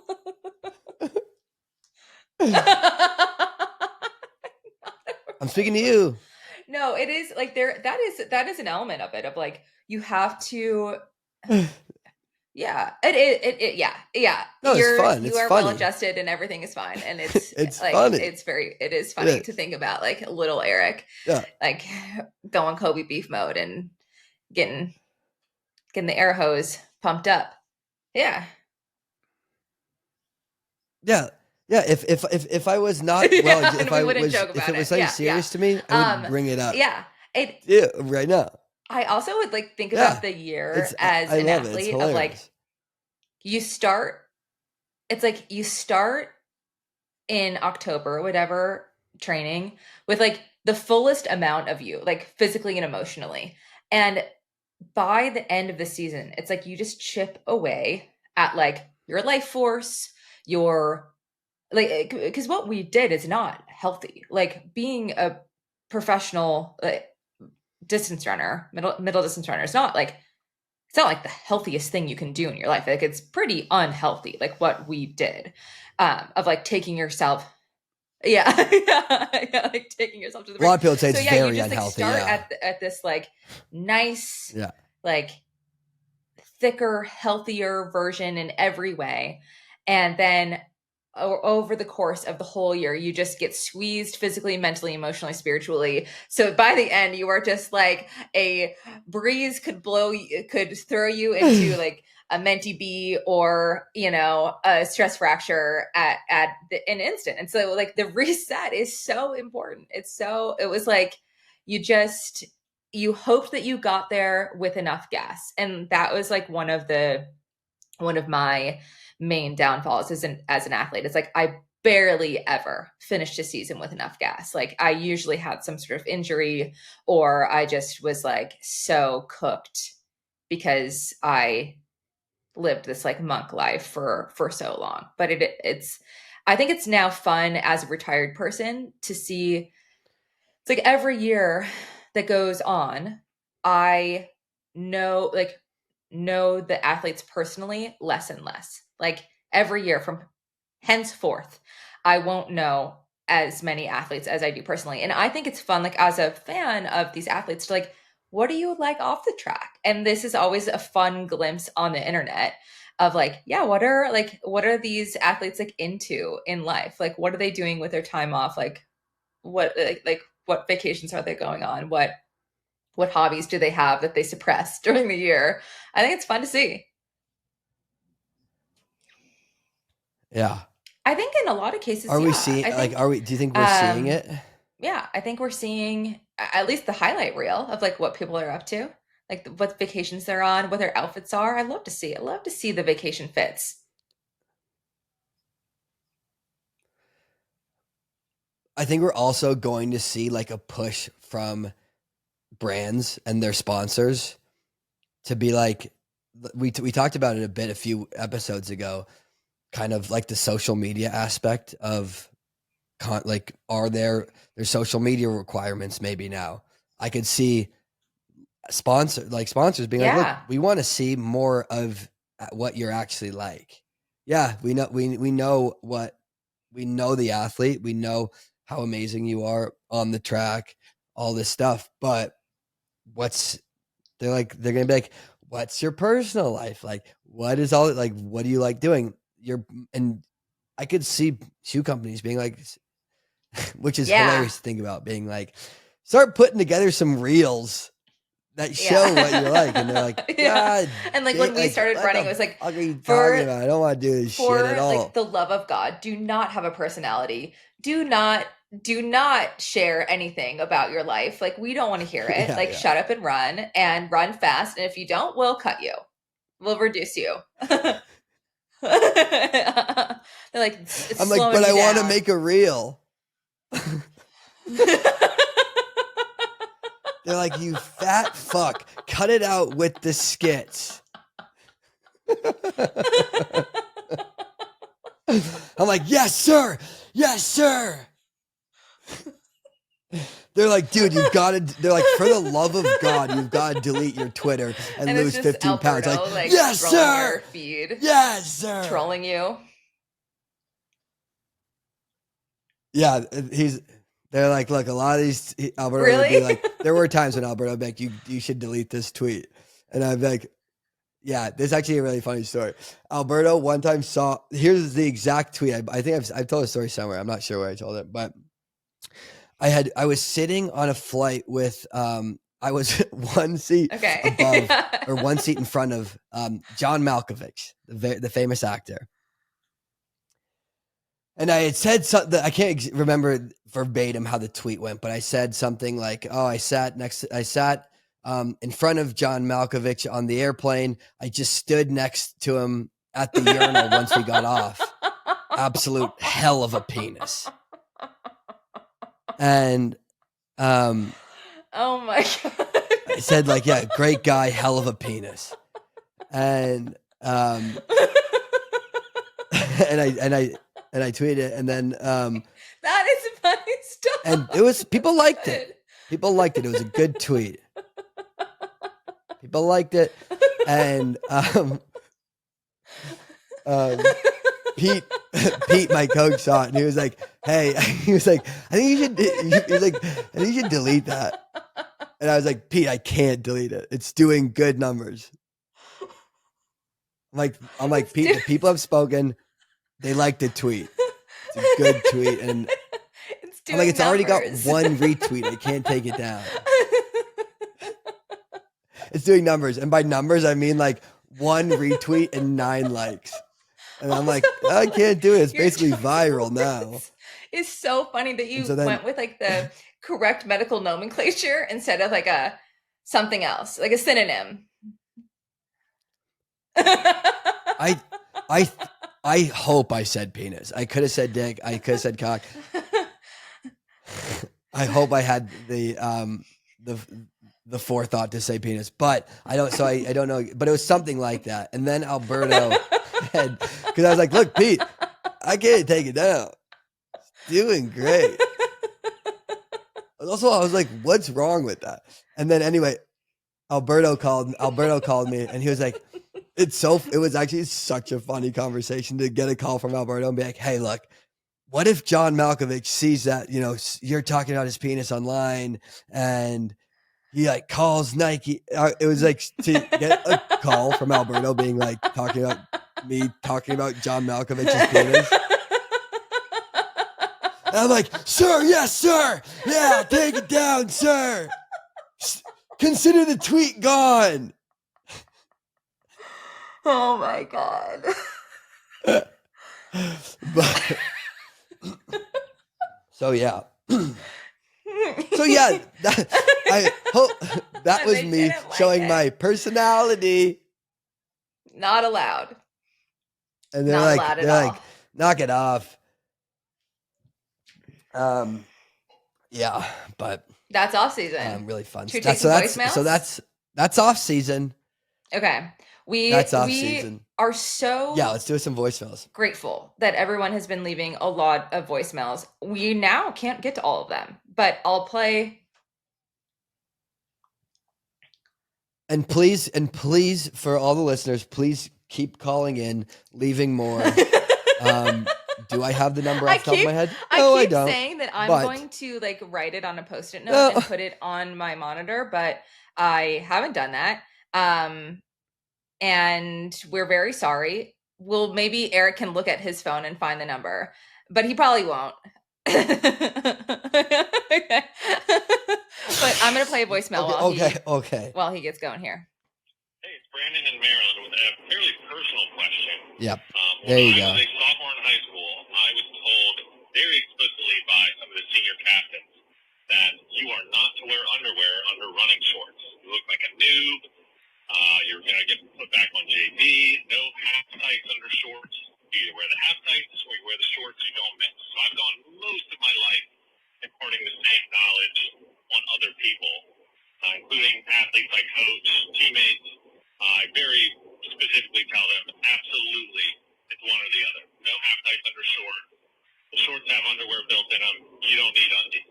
I'm speaking to you. No, it is like that is an element of it of like you have to. Yeah, yeah. No, it's fun. You are well adjusted and everything is fine, and it's like funny. It is funny to think about like little Eric, like going Kobe beef mode and getting the air hose pumped up. Yeah. Yeah. If I was not well, if it was something serious to me, I would bring it up. Yeah. Right now. I also would like think about the year as an athlete of like you start in October, whatever, training with like the fullest amount of you, like physically and emotionally. And by the end of the season, it's like you just chip away at like your life force, your like, because what we did is not healthy. Like being a professional distance runner, middle distance runner, it's not like the healthiest thing you can do in your life. Like it's pretty unhealthy, like what we did, of like taking yourself. Yeah, like taking yourself to the. A lot of people say it's very you just, unhealthy. Like, start at this like nice, like thicker, healthier version in every way, and then over the course of the whole year, you just get squeezed physically, mentally, emotionally, spiritually. So by the end, you are just like a breeze could throw you into like a mentee bee or, a stress fracture at an instant. And so like the reset is so important. It was like, you hoped that you got there with enough gas. And that was like one of my main downfalls as an athlete. It's like I barely ever finished a season with enough gas. Like I usually had some sort of injury, or I just was like so cooked because I lived this like monk life for so long. But I think it's now fun as a retired person to see. It's like every year that goes on, I know the athletes personally less and less. Like every year from henceforth, I won't know as many athletes as I do personally. And I think it's fun, like as a fan of these athletes, to like, what do you like off the track? And this is always a fun glimpse on the internet of like, yeah, what are these athletes like into in life? Like, what are they doing with their time off? Like what vacations are they going on? What hobbies do they have that they suppress during the year? I think it's fun to see. Yeah. I think in a lot of cases, do you think we're seeing it? Yeah, I think we're seeing at least the highlight reel of like what people are up to, like what vacations they're on, what their outfits are. I love to see the vacation fits. I think we're also going to see like a push from brands and their sponsors to be like, we talked about it a bit a few episodes ago, kind of like the social media aspect of like, are their social media requirements maybe now? I could see sponsors being like, look, we want to see more of what you're actually like. Yeah, we know the athlete. We know how amazing you are on the track, all this stuff, but they're going to be like, what's your personal life? Like, what do you like doing? And I could see shoe companies being like, which is hilarious to think about, being like, start putting together some reels that show what you like. And they're like, God. And like when we started running, it was like, what are you talking about? I don't want to do this shit at all. Like the love of God, do not have a personality. Do not share anything about your life. Like, we don't want to hear it. Shut up and run fast. And if you don't, we'll cut you. We'll reduce you. They're like, I'm like, but I want to make a reel. They're like, you fat fuck, cut it out with the skits. I'm like, yes, sir. Yes, sir. They're like, dude, they're like, for the love of God, you've got to delete your Twitter and lose 15 pounds. Like, yes, sir. Your feed, yes, sir. Trolling you. Yeah, they're like, look, a lot of these, Alberto would be like, there were times when Alberto would be like, you should delete this tweet. And I'd be like, yeah, this is actually a really funny story. Alberto one time here's the exact tweet. I think I've told a story somewhere. I'm not sure where I told it, but I was sitting on a flight with, I was one seat above or one seat in front of John Malkovich, the famous actor. And I had said something, I can't remember verbatim how the tweet went, but I said something like, oh, I sat in front of John Malkovich on the airplane. I just stood next to him at the urinal once we got off. Absolute hell of a penis. And oh my God. I said, like, yeah, great guy, hell of a penis. And and I tweeted it, and then that is funny stuff. And it was, people liked it. People liked it. It was a good tweet. People liked it. And Pete, my coach, saw it, and he was like, hey, he was like, I think you should delete that. And I was like, Pete, I can't delete it. It's doing good numbers. I'm like, Pete, the people have spoken. They liked the tweet. It's a good tweet. And it's already got one retweet. I can't take it down. It's doing numbers. And by numbers, I mean like one retweet and 9 likes. And I'm like, I can't do it. It's basically viral now. It's so funny that you went with like the correct medical nomenclature instead of like something else, like a synonym. I hope I said penis. I could have said dick. I could have said cock. I hope I had the forethought to say penis, but I don't. So I don't know. But it was something like that. And then Alberto had, because I was like, look, Pete, I can't take it down. It's doing great. Also, I was like, what's wrong with that? And then anyway, Alberto called me, and he was like, it was actually such a funny conversation to get a call from Alberto and be like, hey, look, what if John Malkovich sees that, you're talking about his penis online, and he like calls Nike. It was like to get a call from Alberto being like talking about John Malkovich's penis. And I'm like, sir, yes, sir. Yeah, take it down, sir. Consider the tweet gone. Oh my God. But so yeah. So yeah, I hope that was me showing my personality. Not allowed. And they're like, knock it off. Yeah, but that's off season. Really fun. Should we take some voicemails? So that's off season. Okay. That's off season. Are so let's do some voicemails. Grateful that everyone has been leaving a lot of voicemails. We now can't get to all of them, but I'll play. And please, for all the listeners, please keep calling in, leaving more. Do I have the number I off the top of keep my head? I No, I keep don't. saying that I'm But going to like write it on a post-it note no, and put it on my monitor, but I haven't done that. And we're very sorry. Well, maybe Eric can look at his phone and find the number, but he probably won't. Okay. But I'm gonna play a voicemail okay. while he gets going here. Hey, it's Brandon in Maryland with a fairly personal question. Yep. When There you I go. was a sophomore in high school, I was told very explicitly by some of the senior captains that you are not to wear underwear under running shorts. You look like a noob. You're going to get put back on JV. No half tights under shorts. You either wear the half tights or you wear the shorts. You don't mix. So I've gone most of my life imparting the same knowledge on other people, including athletes I coach, teammates. I very specifically tell them, absolutely, it's one or the other. No half tights under short. The shorts have underwear built in them. You don't need undies.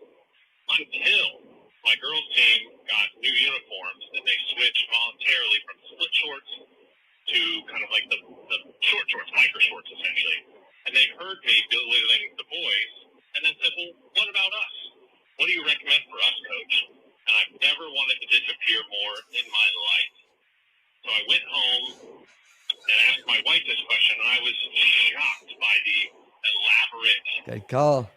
Until my girls' team got new uniforms and they switched voluntarily from split shorts to kind of like the short shorts, biker shorts essentially. And they heard me belittling the boys and then said, well, what about us? What do you recommend for us, coach? And I've never wanted to disappear more in my life. So I went home and asked my wife this question, and I was shocked by the elaborate Good call.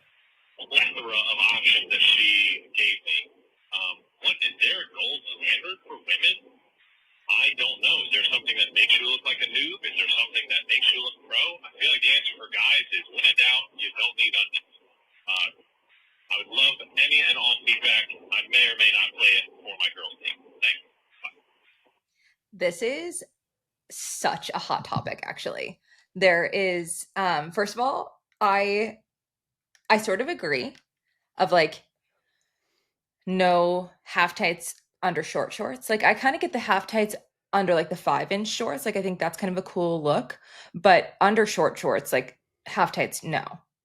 plethora of options that she gave me. What is there a gold standard for women? I don't know. Is there something that makes you look like a noob? Is there something that makes you look pro? I feel like the answer for guys is when in doubt, you don't need undies. I would love any and all feedback. I may or may not play it for my girls' team. Thanks. Bye. This is such a hot topic, actually. There is, first of all, I sort of agree of like no half tights under short shorts. Like I kind of get the half tights under like the 5-inch shorts. Like I think that's kind of a cool look, but under short shorts, like half tights, no.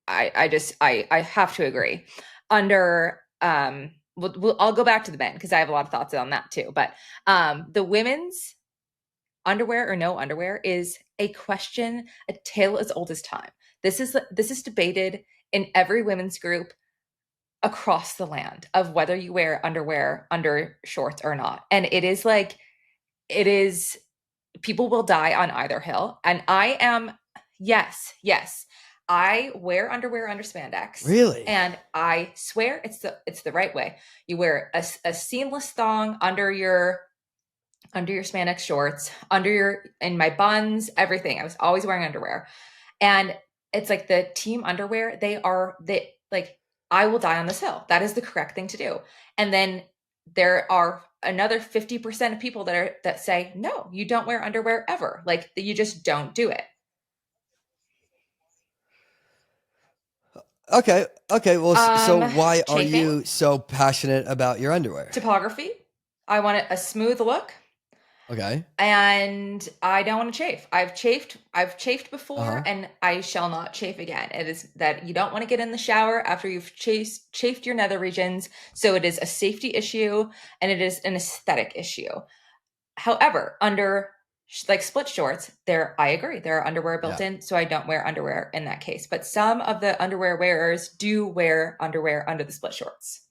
I have to agree. Under I'll go back to the men because I have a lot of thoughts on that too. But the women's underwear or no underwear is a question, a tale as old as time. This is debated in every women's group across the land of whether you wear underwear under shorts or not. And it is people will die on either hill. And I am yes. I wear underwear under spandex. Really? And I swear it's the right way. You wear a seamless thong under your spandex shorts, in my buns, everything. I was always wearing underwear. And it's like the team underwear, they like, I will die on this hill. That is the correct thing to do. And then there are another 50% of people that say, no, you don't wear underwear ever. Like you just don't do it. Okay. Well, so why are chafing. you so passionate about your underwear? Topography. I want a smooth look. Okay. And I don't want to chafe. I've chafed before, and I shall not chafe again. It is that you don't want to get in the shower after you've chafed your nether regions. So it is a safety issue and it is an aesthetic issue. However, under like split shorts, I agree. There are underwear built in, so I don't wear underwear in that case. But some of the underwear wearers do wear underwear under the split shorts.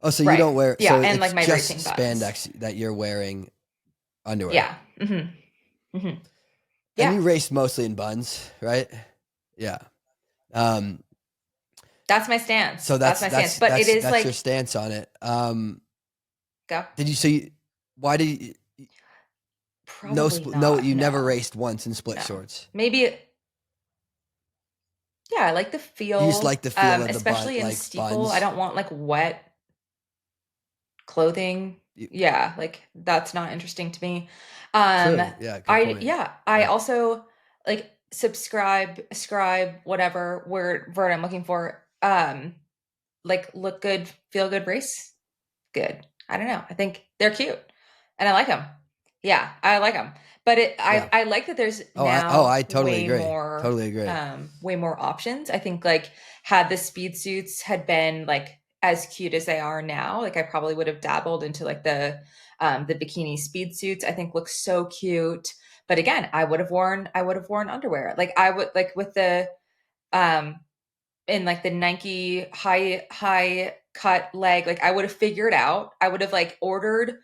Oh, so you don't wear? Yeah, so and it's like my just racing buttons. spandex that you're wearing underwear. Yeah. Mm-hmm. Mm-hmm. Yeah. And you race mostly in buns, right? Yeah. That's my stance. So that's my stance. But it is that's like your stance on it. Go. Did you see? Why did you? Probably not. You never raced once in split shorts. Maybe. Yeah, I like the feel. You just like the feel of the especially bun, in like steeple. buns. I don't want like wet clothing. Yeah, like that's not interesting to me. True. Yeah. Good point. I also like ascribe whatever word I'm looking for. Like look good, feel good, race good. I don't know. I think they're cute, and I like them. Yeah, I like them. But I like that there's I totally agree. More, totally agree. Way more options. I think like had the speed suits had been like as cute as they are now, like I probably would have dabbled into like the bikini speed suits. I think looks so cute. But again, I would have worn underwear. Like I would like with the um in like the Nike high cut leg, like I would have figured out, I would have like ordered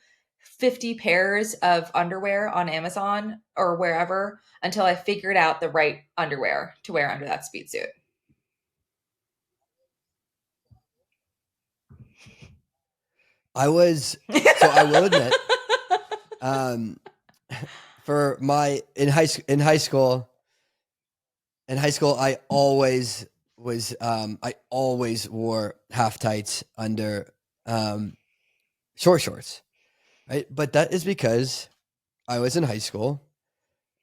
50 pairs of underwear on Amazon or wherever until I figured out the right underwear to wear under that speed suit. I will admit, for my in high school, I always wore half tights under short shorts, right? But that is because I was in high school,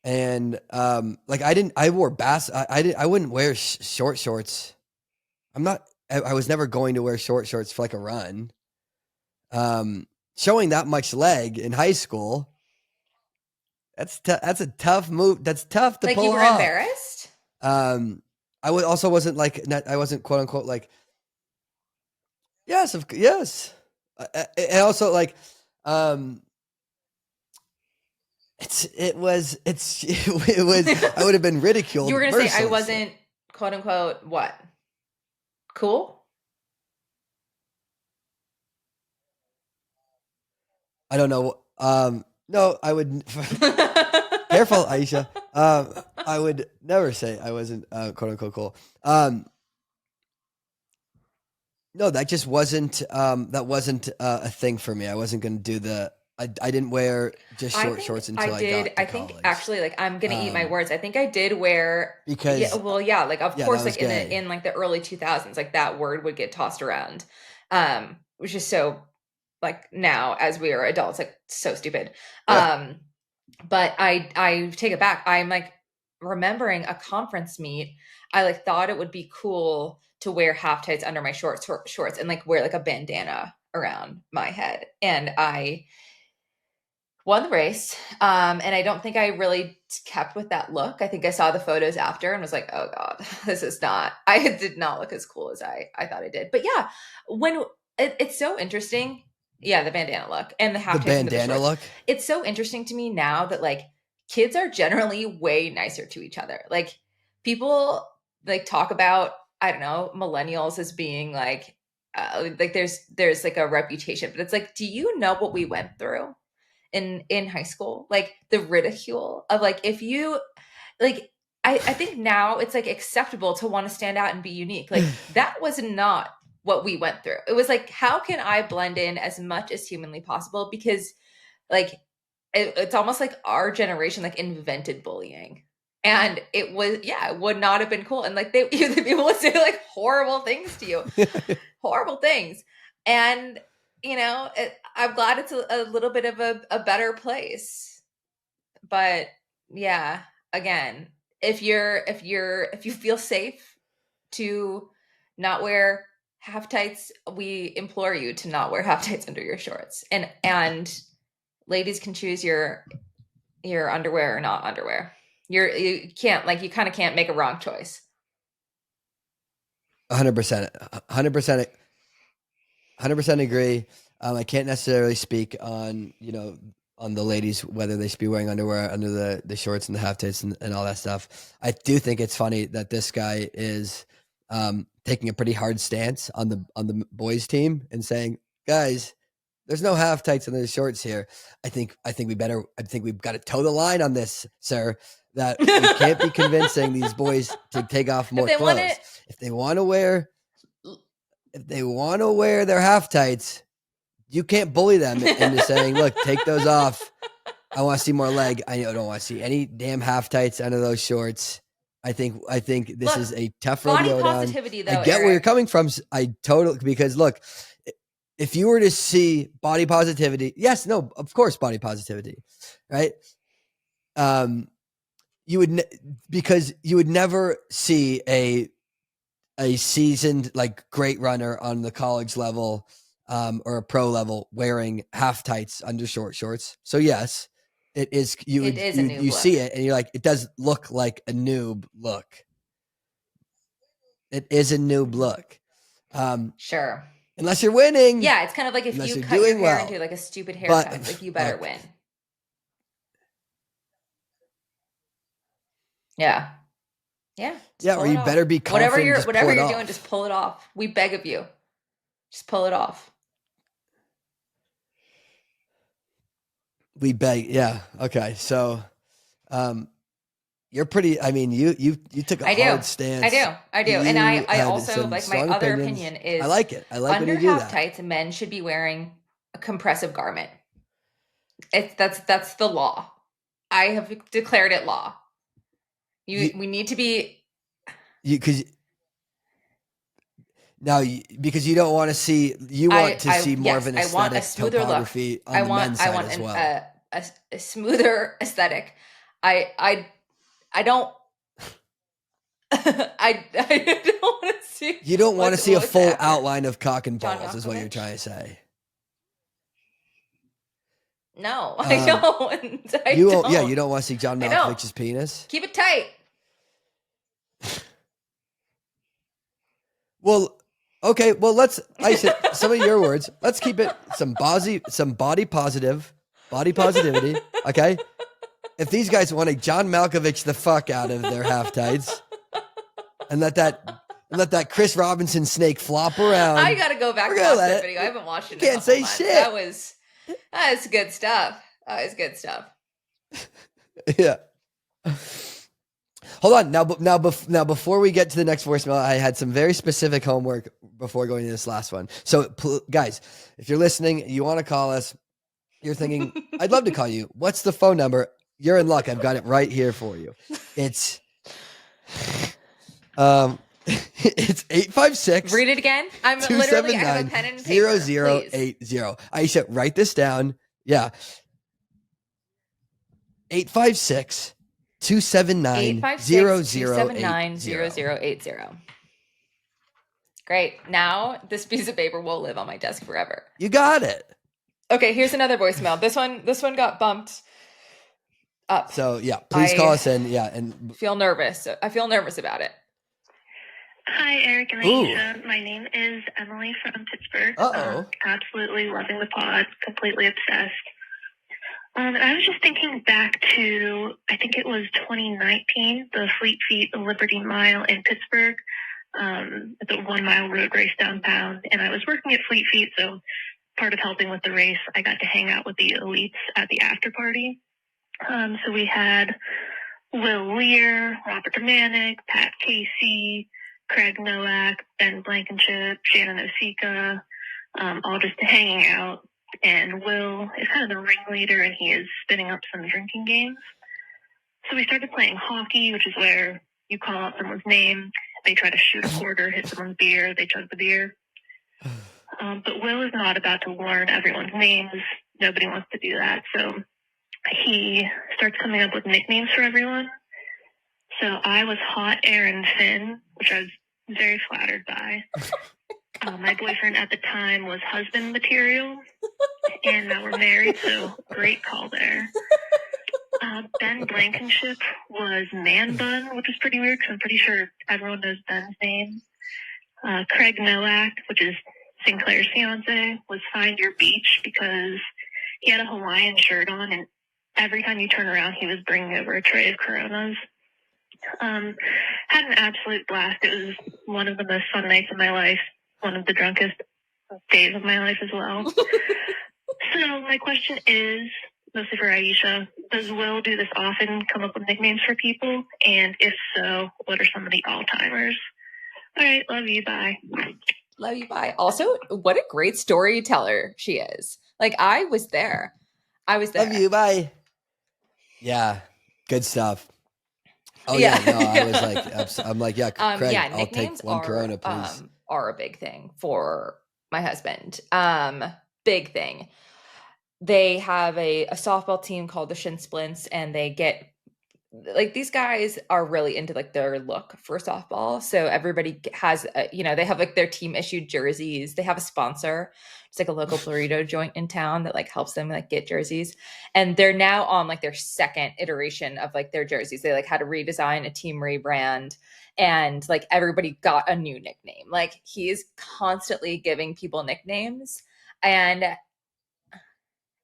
and like I wouldn't wear short shorts. I was never going to wear short shorts for like a run. Showing that much leg in high school, that's a tough move. That's tough to like pull you were off. embarrassed? Also wasn't like, I wasn't quote unquote like, yes. And also like, it was, I would have been ridiculed. You were going to say I wasn't quote unquote what? Cool? I don't know. No, I would. Careful, Aisha. I would never say I wasn't quote unquote cool. No, that just wasn't. That wasn't a thing for me. I wasn't going to do the. I didn't wear just short shorts until I got to I think college. actually, like I'm gonna eat my words. I think I did wear because like of course, like gay. in like the early 2000s, like that word would get tossed around, which is so like now as we are adults, like so stupid. Yeah. But I take it back. I'm like remembering a conference meet. I like thought it would be cool to wear half tights under my shorts and like wear like a bandana around my head, and I won the race. And I don't think I really kept with that look. I think I saw the photos after and was like, oh God, this is not, I did not look as cool as I thought I did. But yeah, when it's so interesting. Yeah, the bandana look and the half tights into the shorts. Look. It's so interesting to me now that like kids are generally way nicer to each other. Like people like talk about, I don't know, millennials as being like there's like a reputation, but it's like, do you know what we went through in high school? Like the ridicule of like, if you like, I think now it's like acceptable to want to stand out and be unique. Like that was not what we went through. It was like, how can I blend in as much as humanly possible? Because like it's almost like our generation like invented bullying, and it was, yeah, it would not have been cool. And like the people would say like horrible things to you, horrible things. And you know, I'm glad it's a little bit of a better place. But yeah, again, if you feel safe to not wear half tights, we implore you to not wear half tights under your shorts. And ladies can choose your underwear or not underwear. You can't, like, you kind of can't make a wrong choice. 100%, 100% agree. I can't necessarily speak on, on the ladies, whether they should be wearing underwear under the shorts and the half tights and all that stuff. I do think it's funny that this guy is taking a pretty hard stance on the boys team and saying, guys, there's no half tights and there's shorts here. I think we've got to toe the line on this, sir. That we can't be convincing these boys to take off more clothes. If they want to wear their half tights, you can't bully them into saying, look, take those off. I want to see more leg. I don't want to see any damn half tights under those shorts. I think this is a tough road to go down. Positivity, though, I get where you're coming from. Because look, if you were to see body positivity, yes, no, of course, body positivity, right? You would never see a seasoned, like, great runner on the college level or a pro level wearing half tights under short shorts. So yes, it is. You see it and you're like, it does look like a noob look. It is a noob look. Sure. Unless you're winning. Yeah, it's kind of like if you cut your hair into like a stupid haircut, like you better win. Yeah. Yeah. Yeah, or you better be confident. Whatever you're doing, just pull it off. We beg of you. Just pull it off. We beg. Yeah. Okay. So, you're pretty. I mean, you took a hard stance. I do. And I also like my other opinion is I like it. I like when you do under that. half tights, men should be wearing a compressive garment. That's the law. I have declared it law. We need to be because you don't want to see see more of an aesthetic, I want a smoother topography look. On the men's side as well. A smoother aesthetic. I don't I don't want to see. You don't want to see a full outline of cock and balls, is what you're trying to say. No, I don't. Yeah, you don't want to see John Malkovich's penis. Keep it tight. Well, okay. Well, Aisha, some of your words. Let's keep it some body positivity. Okay. If these guys want to John Malkovich the fuck out of their half tights, and let that Chris Robinson snake flop around. I gotta go back and watch that video. I haven't watched it. Can't say shit. That was good stuff. That was good stuff. Yeah. Hold on. Now, before we get to the next voicemail, I had some very specific homework before going to this last one. So, guys, if you're listening, you want to call us, you're thinking, I'd love to call you. What's the phone number? You're in luck. I've got it right here for you. It's 856. Read it again. I'm literally, I have a pen and paper. 0080. Aisha, write this down. Yeah. 856 279 0080. Great. Now this piece of paper will live on my desk forever. You got it. Okay, here's another voicemail. This one got bumped up. So yeah, please call us in. Yeah, and feel nervous. I feel nervous about it. Hi, Eric and Aisha. My name is Emily from Pittsburgh. Absolutely loving the pod. Completely obsessed. And I was just thinking back to, I think it was 2019, the Fleet Feet Liberty Mile in Pittsburgh. It's a 1 mile road race downtown. And I was working at Fleet Feet, so part of helping with the race, I got to hang out with the elites at the after party. So we had Will Lear, Robert Domanic, Pat Casey, Craig Nowak, Ben Blankenship, Shannon Osika, all just hanging out. And Will is kind of the ringleader, and he is spinning up some drinking games. So we started playing hockey, which is where you call out someone's name. They try to shoot a quarter, hit someone's beer, they chug the beer. But Will is not about to learn everyone's names. Nobody wants to do that. So he starts coming up with nicknames for everyone. So I was Hot Aaron Finn, which I was very flattered by. My boyfriend at the time was Husband Material, and now we're married, so great call there. Ben Blankenship was Man Bun, which is pretty weird because I'm pretty sure everyone knows Ben's name. Craig Nowak, which is Sinclair's fiance, was Find Your Beach because he had a Hawaiian shirt on, and every time you turn around, he was bringing over a tray of Coronas. Had an absolute blast. It was one of the most fun nights of my life. One of the drunkest days of my life as well. So my question is, mostly for Aisha, does Will do this often, come up with nicknames for people? And if so, what are some of the all-timers? All right, love you, bye. Love you, bye. Also, what a great storyteller she is. Like, I was there. Love you, bye. Yeah, good stuff. Oh yeah, no, I was like, I'm like, yeah, Craig, I'll take one Corona, please. Are a big thing for my husband. Big thing. They have a softball team called the Shin Splints, and they get like, these guys are really into like their look for softball. So everybody has, they have like their team issued jerseys. They have a sponsor. It's like a local burrito joint in town that like helps them like get jerseys. And they're now on like their second iteration of like their jerseys. They like had to redesign a team rebrand, and like everybody got a new nickname. Like, he is constantly giving people nicknames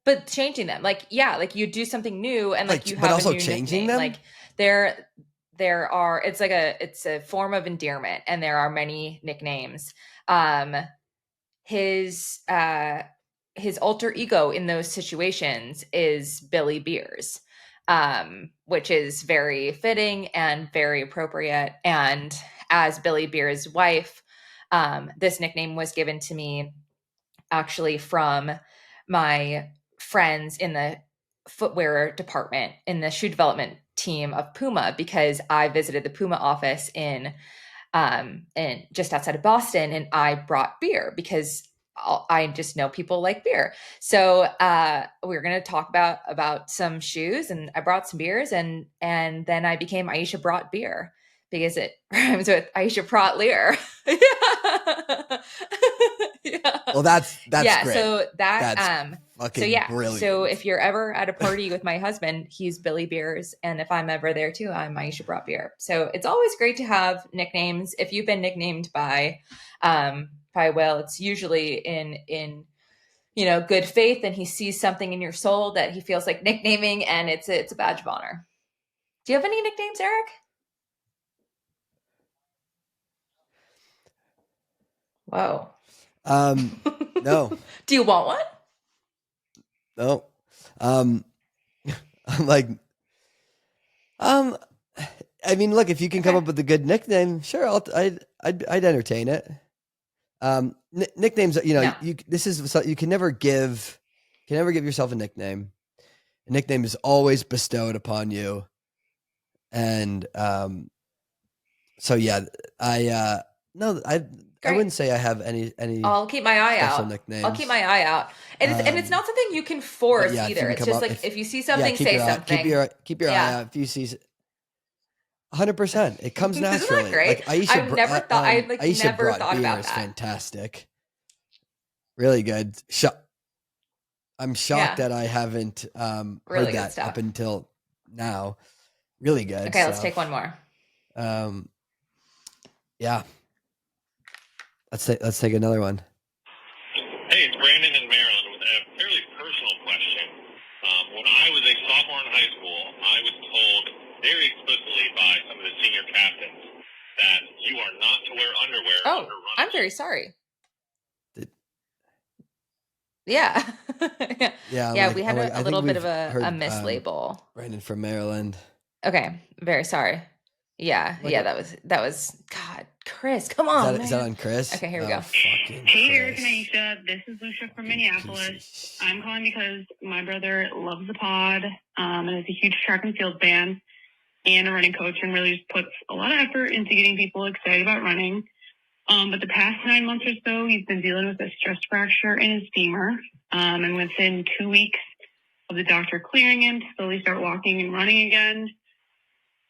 but changing them. Like, yeah, like you do something new and like you have but also a new changing nickname. them. Like it's a form of endearment, and there are many nicknames. His alter ego in those situations is Billy Beers, which is very fitting and very appropriate. And as Billy Beers' wife, this nickname was given to me actually from my friends in the footwear department in the shoe development team of Puma, because I visited the Puma office in just outside of Boston, and I brought beer because I just know people like beer. So we were going to talk about some shoes, and I brought some beers, and then I became Aisha Brought Beer because it rhymes with Aisha Praught-Leer. Yeah. Well, that's yeah. great. So that's fucking brilliant. So if you're ever at a party with my husband, he's Billy Beers, and if I'm ever there too, I'm Aisha Brought Beer. So it's always great to have nicknames. If you've been nicknamed by Will, it's usually in good faith, and he sees something in your soul that he feels like nicknaming, and it's a badge of honor. Do you have any nicknames, Eric? Whoa. No. Do you want one? No. I'm like, I mean, look, if you can come up with a good nickname, sure, I'd entertain it. Nicknames, No. you can never give yourself a nickname. A nickname is always bestowed upon you. And, so yeah, I wouldn't say I have any. I'll keep my eye out. Nicknames. I'll keep my eye out, and it's not something you can force either. It's just like if you see something, say something. Keep your eye out. If you see, 100%, it comes naturally. Isn't that great? Like Aisha, I've never thought. I like Aisha never Brought thought Beer about is that. fantastic. Really good. I'm shocked that I haven't Really heard that stuff. up until now. Really good. Okay, let's take one more. Yeah. Let's take another one. Hey, it's Brandon in Maryland with a fairly personal question. When I was a sophomore in high school, I was told very explicitly by some of the senior captains that you are not to wear underwear. Oh, I'm very sorry. Yeah. Yeah, we had a little bit of a mislabel. Brandon from Maryland. Okay, very sorry. Yeah, that was God, Chris, come on. Is that on Chris? Okay, here we go. Hey, Eric and Aisha, this is Lucia from Minneapolis. I'm calling because my brother loves the pod and is a huge track and field fan and a running coach, and really just puts a lot of effort into getting people excited about running. But the past 9 months or so, he's been dealing with a stress fracture in his femur. And within 2 weeks of the doctor clearing him to slowly start walking and running again,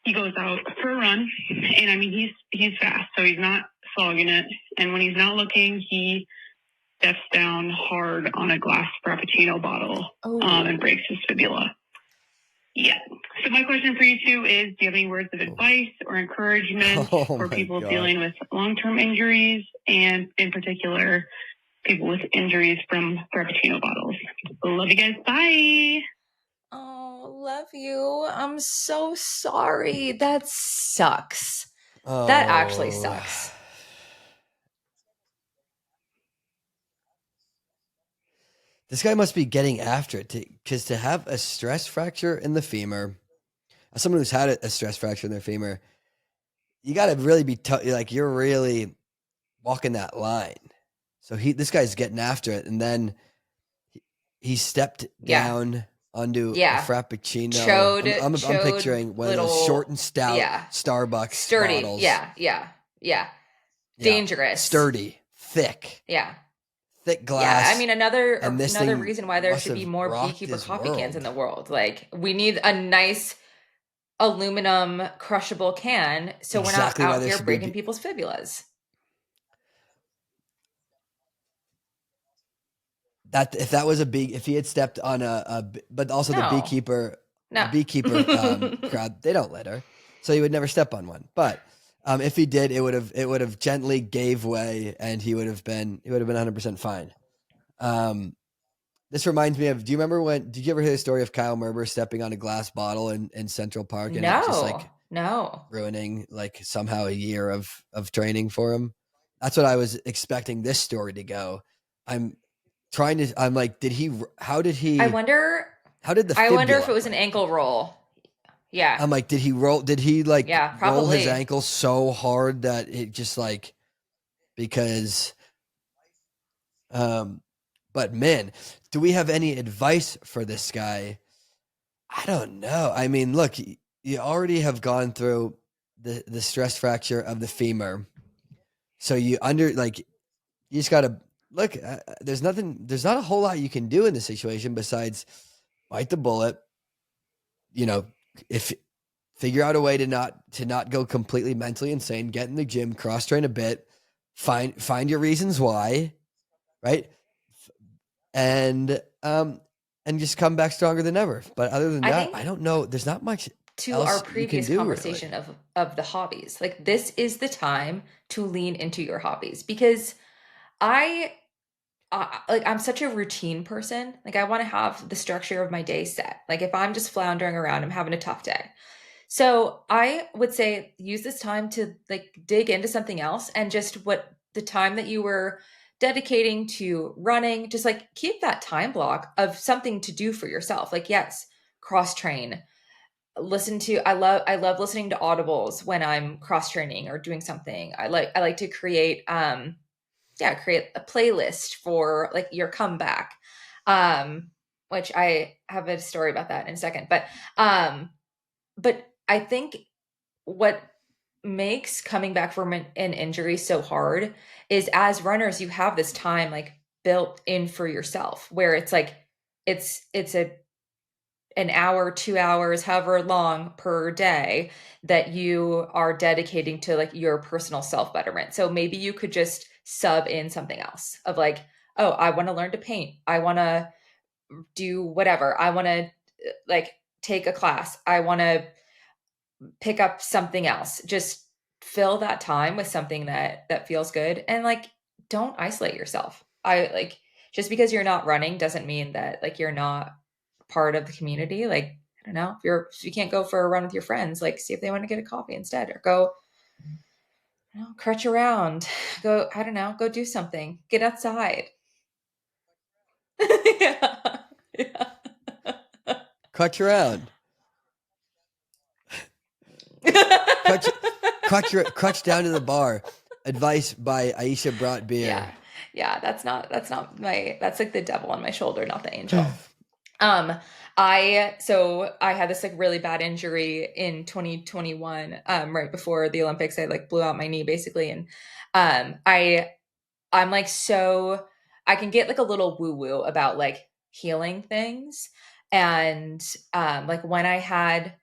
he goes out for a run. And I mean, he's fast, so he's not slogging it. And when he's not looking, he steps down hard on a glass Frappuccino bottle and breaks his fibula. Yeah. So my question for you two is, do you have any words of advice or encouragement for people dealing with long-term injuries, and in particular, people with injuries from Frappuccino bottles? Love you guys. Bye. Oh, love you. I'm so sorry. That sucks. That actually sucks. This guy must be getting after it, because to have a stress fracture in the femur, as someone who's had a stress fracture in their femur, you got to really be like you're really walking that line. So this guy's getting after it, and then he stepped down onto a Frappuccino. I'm picturing one of those short and stout Starbucks sturdy bottles. Yeah. Dangerous. Sturdy, thick. Yeah. Thick glass. Yeah, I mean, another reason why there should be more Beekeeper coffee cans in the world. Like, we need a nice aluminum crushable can, so we're not out here breaking people's fibulas. That if that was if he had stepped on but also the beekeeper crowd, they don't litter, so he would never step on one. But if he did, it would have gently gave way, and he would have been 100% fine. This reminds me of, did you ever hear the story of Kyle Merber stepping on a glass bottle in Central Park? And no. it just like No. ruining like somehow a year of training for him. That's what I was expecting this story to go. I'm like, how did I wonder the I wonder if fibula it was an break? ankle roll. Yeah. I'm like, did he like Yeah, roll his probably. ankle so hard that it just like, because but man, do we have any advice for this guy? I don't know. I mean, look, you already have gone through the stress fracture of the femur. So you just got to look, there's not a whole lot you can do in this situation besides bite the bullet, if figure out a way to not go completely mentally insane, get in the gym, cross train a bit, find your reasons why, right? And just come back stronger than ever. But other than that, I don't know. There's not much to else our you can previous do, conversation really. of the hobbies. Like, this is the time to lean into your hobbies, because I'm such a routine person. Like, I want to have the structure of my day set. Like, if I'm just floundering around, I'm having a tough day. So I would say use this time to like dig into something else, and just what the time that you were dedicating to running, just like keep that time block of something to do for yourself. Like, yes, cross train, I love listening to audibles when I'm cross training or doing something. I like to create create a playlist for like your comeback, um which I have a story about that in a second. But I think what makes coming back from an injury so hard is, as runners, you have this time like built in for yourself, where it's like it's an hour, 2 hours, however long per day, that you are dedicating to like your personal self betterment. So maybe you could just sub in something else of like, oh, I want to learn to paint. I want to do whatever. I want to like take a class. I want to pick up something else. Just fill that time with something that feels good, and like don't isolate yourself. I like, just because you're not running doesn't mean that like you're not part of the community. Like, I don't know, if you can't go for a run with your friends, like see if they want to get a coffee instead, or go, crutch around, go, I don't know, go do something, get outside. Yeah. Yeah. Crutch around. crutch down to the bar. Advice by Aisha Praught-Leer. Yeah, that's not that's like the devil on my shoulder, not the angel. I had this like really bad injury in 2021, right before the Olympics. I like blew out my knee basically, and I'm like, so I can get like a little woo woo about like healing things, and like when I had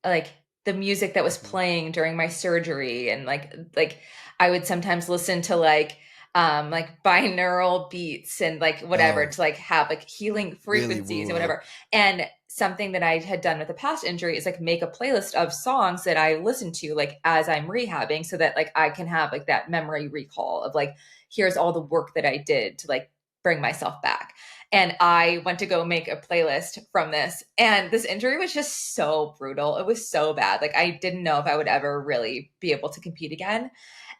like the music that was playing during my surgery, and like I would sometimes listen to like binaural beats and like whatever, to like have like healing frequencies really and whatever. And something that I had done with a past injury is like make a playlist of songs that I listen to like as I'm rehabbing, so that like I can have like that memory recall of like, here's all the work that I did to like bring myself back. And I went to go make a playlist from this. And this injury was just so brutal. It was so bad. Like, I didn't know if I would ever really be able to compete again.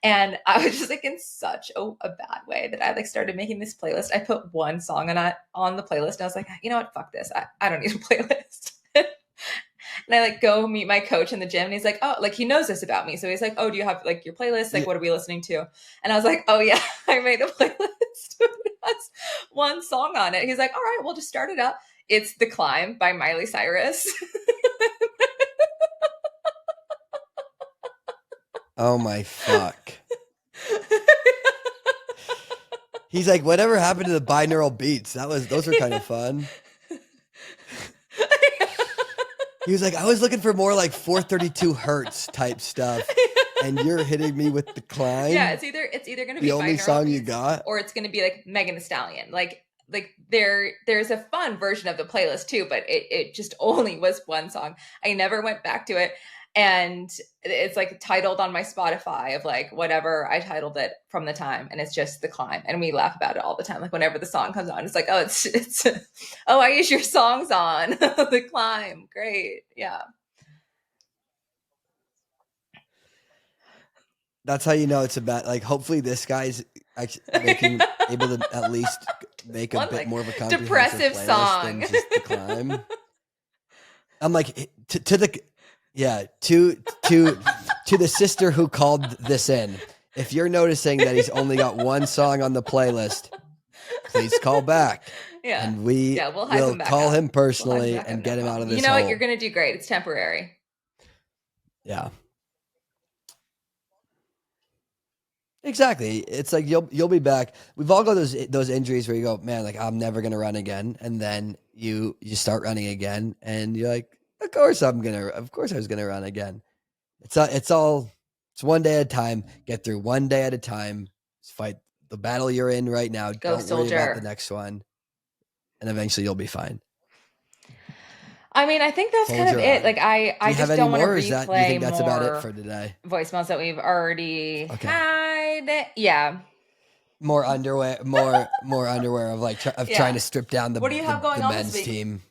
And I was just like in such a bad way that I like started making this playlist. I put one song on the playlist, and I was like, you know what? Fuck this. I don't need a playlist. And I like go meet my coach in the gym, and he's like, oh, like he knows this about me. So he's like, oh, do you have like your playlist? Like, what are we listening to? And I was like, oh yeah, I made a playlist. It has one song on it. He's like, all right, we'll just start it up. It's The Climb by Miley Cyrus. Oh my fuck. He's like, whatever happened to the binaural beats? Those were kind of fun. He was like, I was looking for more like 432 hertz type stuff, and you're hitting me with The Climb. Yeah, it's either going to be the only song you got, or it's going to be like Megan Thee Stallion. Like there's a fun version of the playlist too, but it just only was one song. I never went back to it. And it's like titled on my Spotify of like whatever I titled it from the time, and it's just The Climb. And we laugh about it all the time. Like whenever the song comes on, it's like, oh, it's oh, I use your songs on The Climb. Great. Yeah. That's how you know it's about. Like, hopefully, this guy's actually able to at least make a bit more of a comprehensive depressive playlist song than just the climb. I'm like to the sister who called this in. If you're noticing that he's only got one song on the playlist, please call back. Yeah. And we'll call him personally and get him out of this hole. What? You're going to do great. It's temporary. Yeah. Exactly. It's like you'll be back. We've all got those injuries where you go, man, like I'm never gonna run again, and then you start running again, and you're like, of course I was gonna run again. It's one day at a time. Get through one day at a time. Just fight the battle you're in right now. Don't worry about the next one, and eventually you'll be fine. I mean, I think that's kind of it. Like, I just don't want to replay more. You think that's about it for today? Voicemails that we've already had. Yeah. More underwear of like trying to strip down the. What do you have going on men's this week? Team.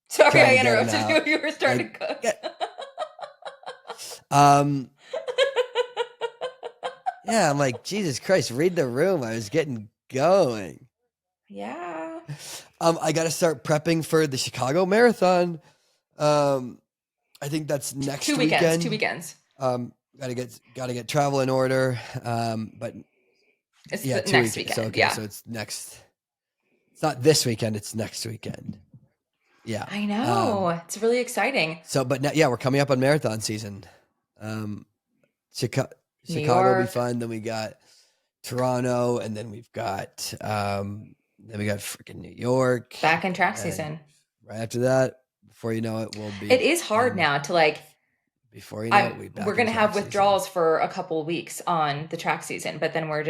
Sorry, I interrupted you. You were starting to cook. Yeah, I'm like, Jesus Christ, read the room. I was getting going. Yeah. I got to start prepping for the Chicago Marathon. I think that's next weekend. 2 weekends. Got to get travel in order. But it's next weekend. So it's next. It's not this weekend. It's next weekend. Yeah, I know. It's really exciting. So, but we're coming up on marathon season. Chicago will be fun. Then we got Toronto, and then we've got freaking New York. Back in track season. Right after that, before you know it, we'll be. It is hard now to like. Before you know it, we're going to have withdrawals for a couple of weeks on the track season, but then we're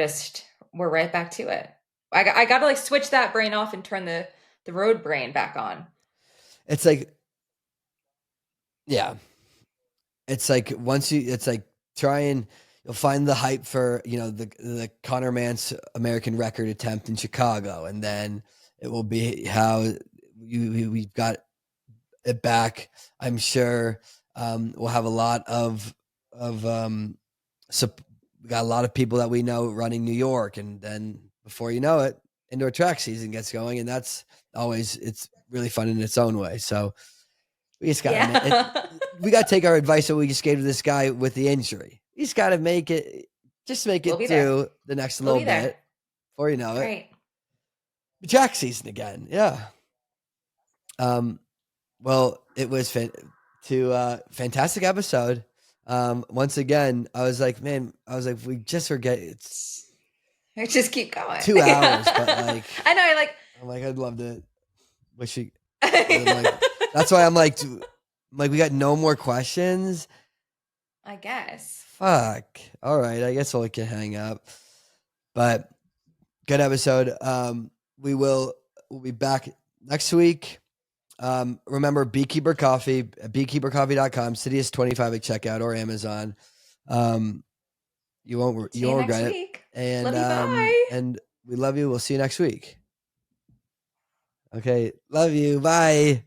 right back to it. I got to like switch that brain off and turn the road brain back on. It's like, yeah. It's like you'll find the hype for, the Conor Mantz American record attempt in Chicago. And then it will be how we've got it back. I'm sure we'll have a lot of we got a lot of people that we know running New York. And then before you know it, indoor track season gets going. And that's it's really fun in its own way. So we just got we got to take our advice that we just gave to this guy with the injury. We just got to make it through the next little bit before you know it. The track season again. Yeah. Well, it was fantastic episode. Once again, I was like, we just forget I just keep going. 2 hours, but like I know, I'm like, I'd love to wish you. That's why I'm like, we got no more questions. I guess. Fuck. All right. I guess we can hang up. But good episode. We'll be back next week. Remember Beekeeper Coffee at beekeepercoffee.com, CITIUS 25 at checkout or Amazon. You won't regret it. And love you, bye. And we love you. We'll see you next week. Okay. Love you. Bye.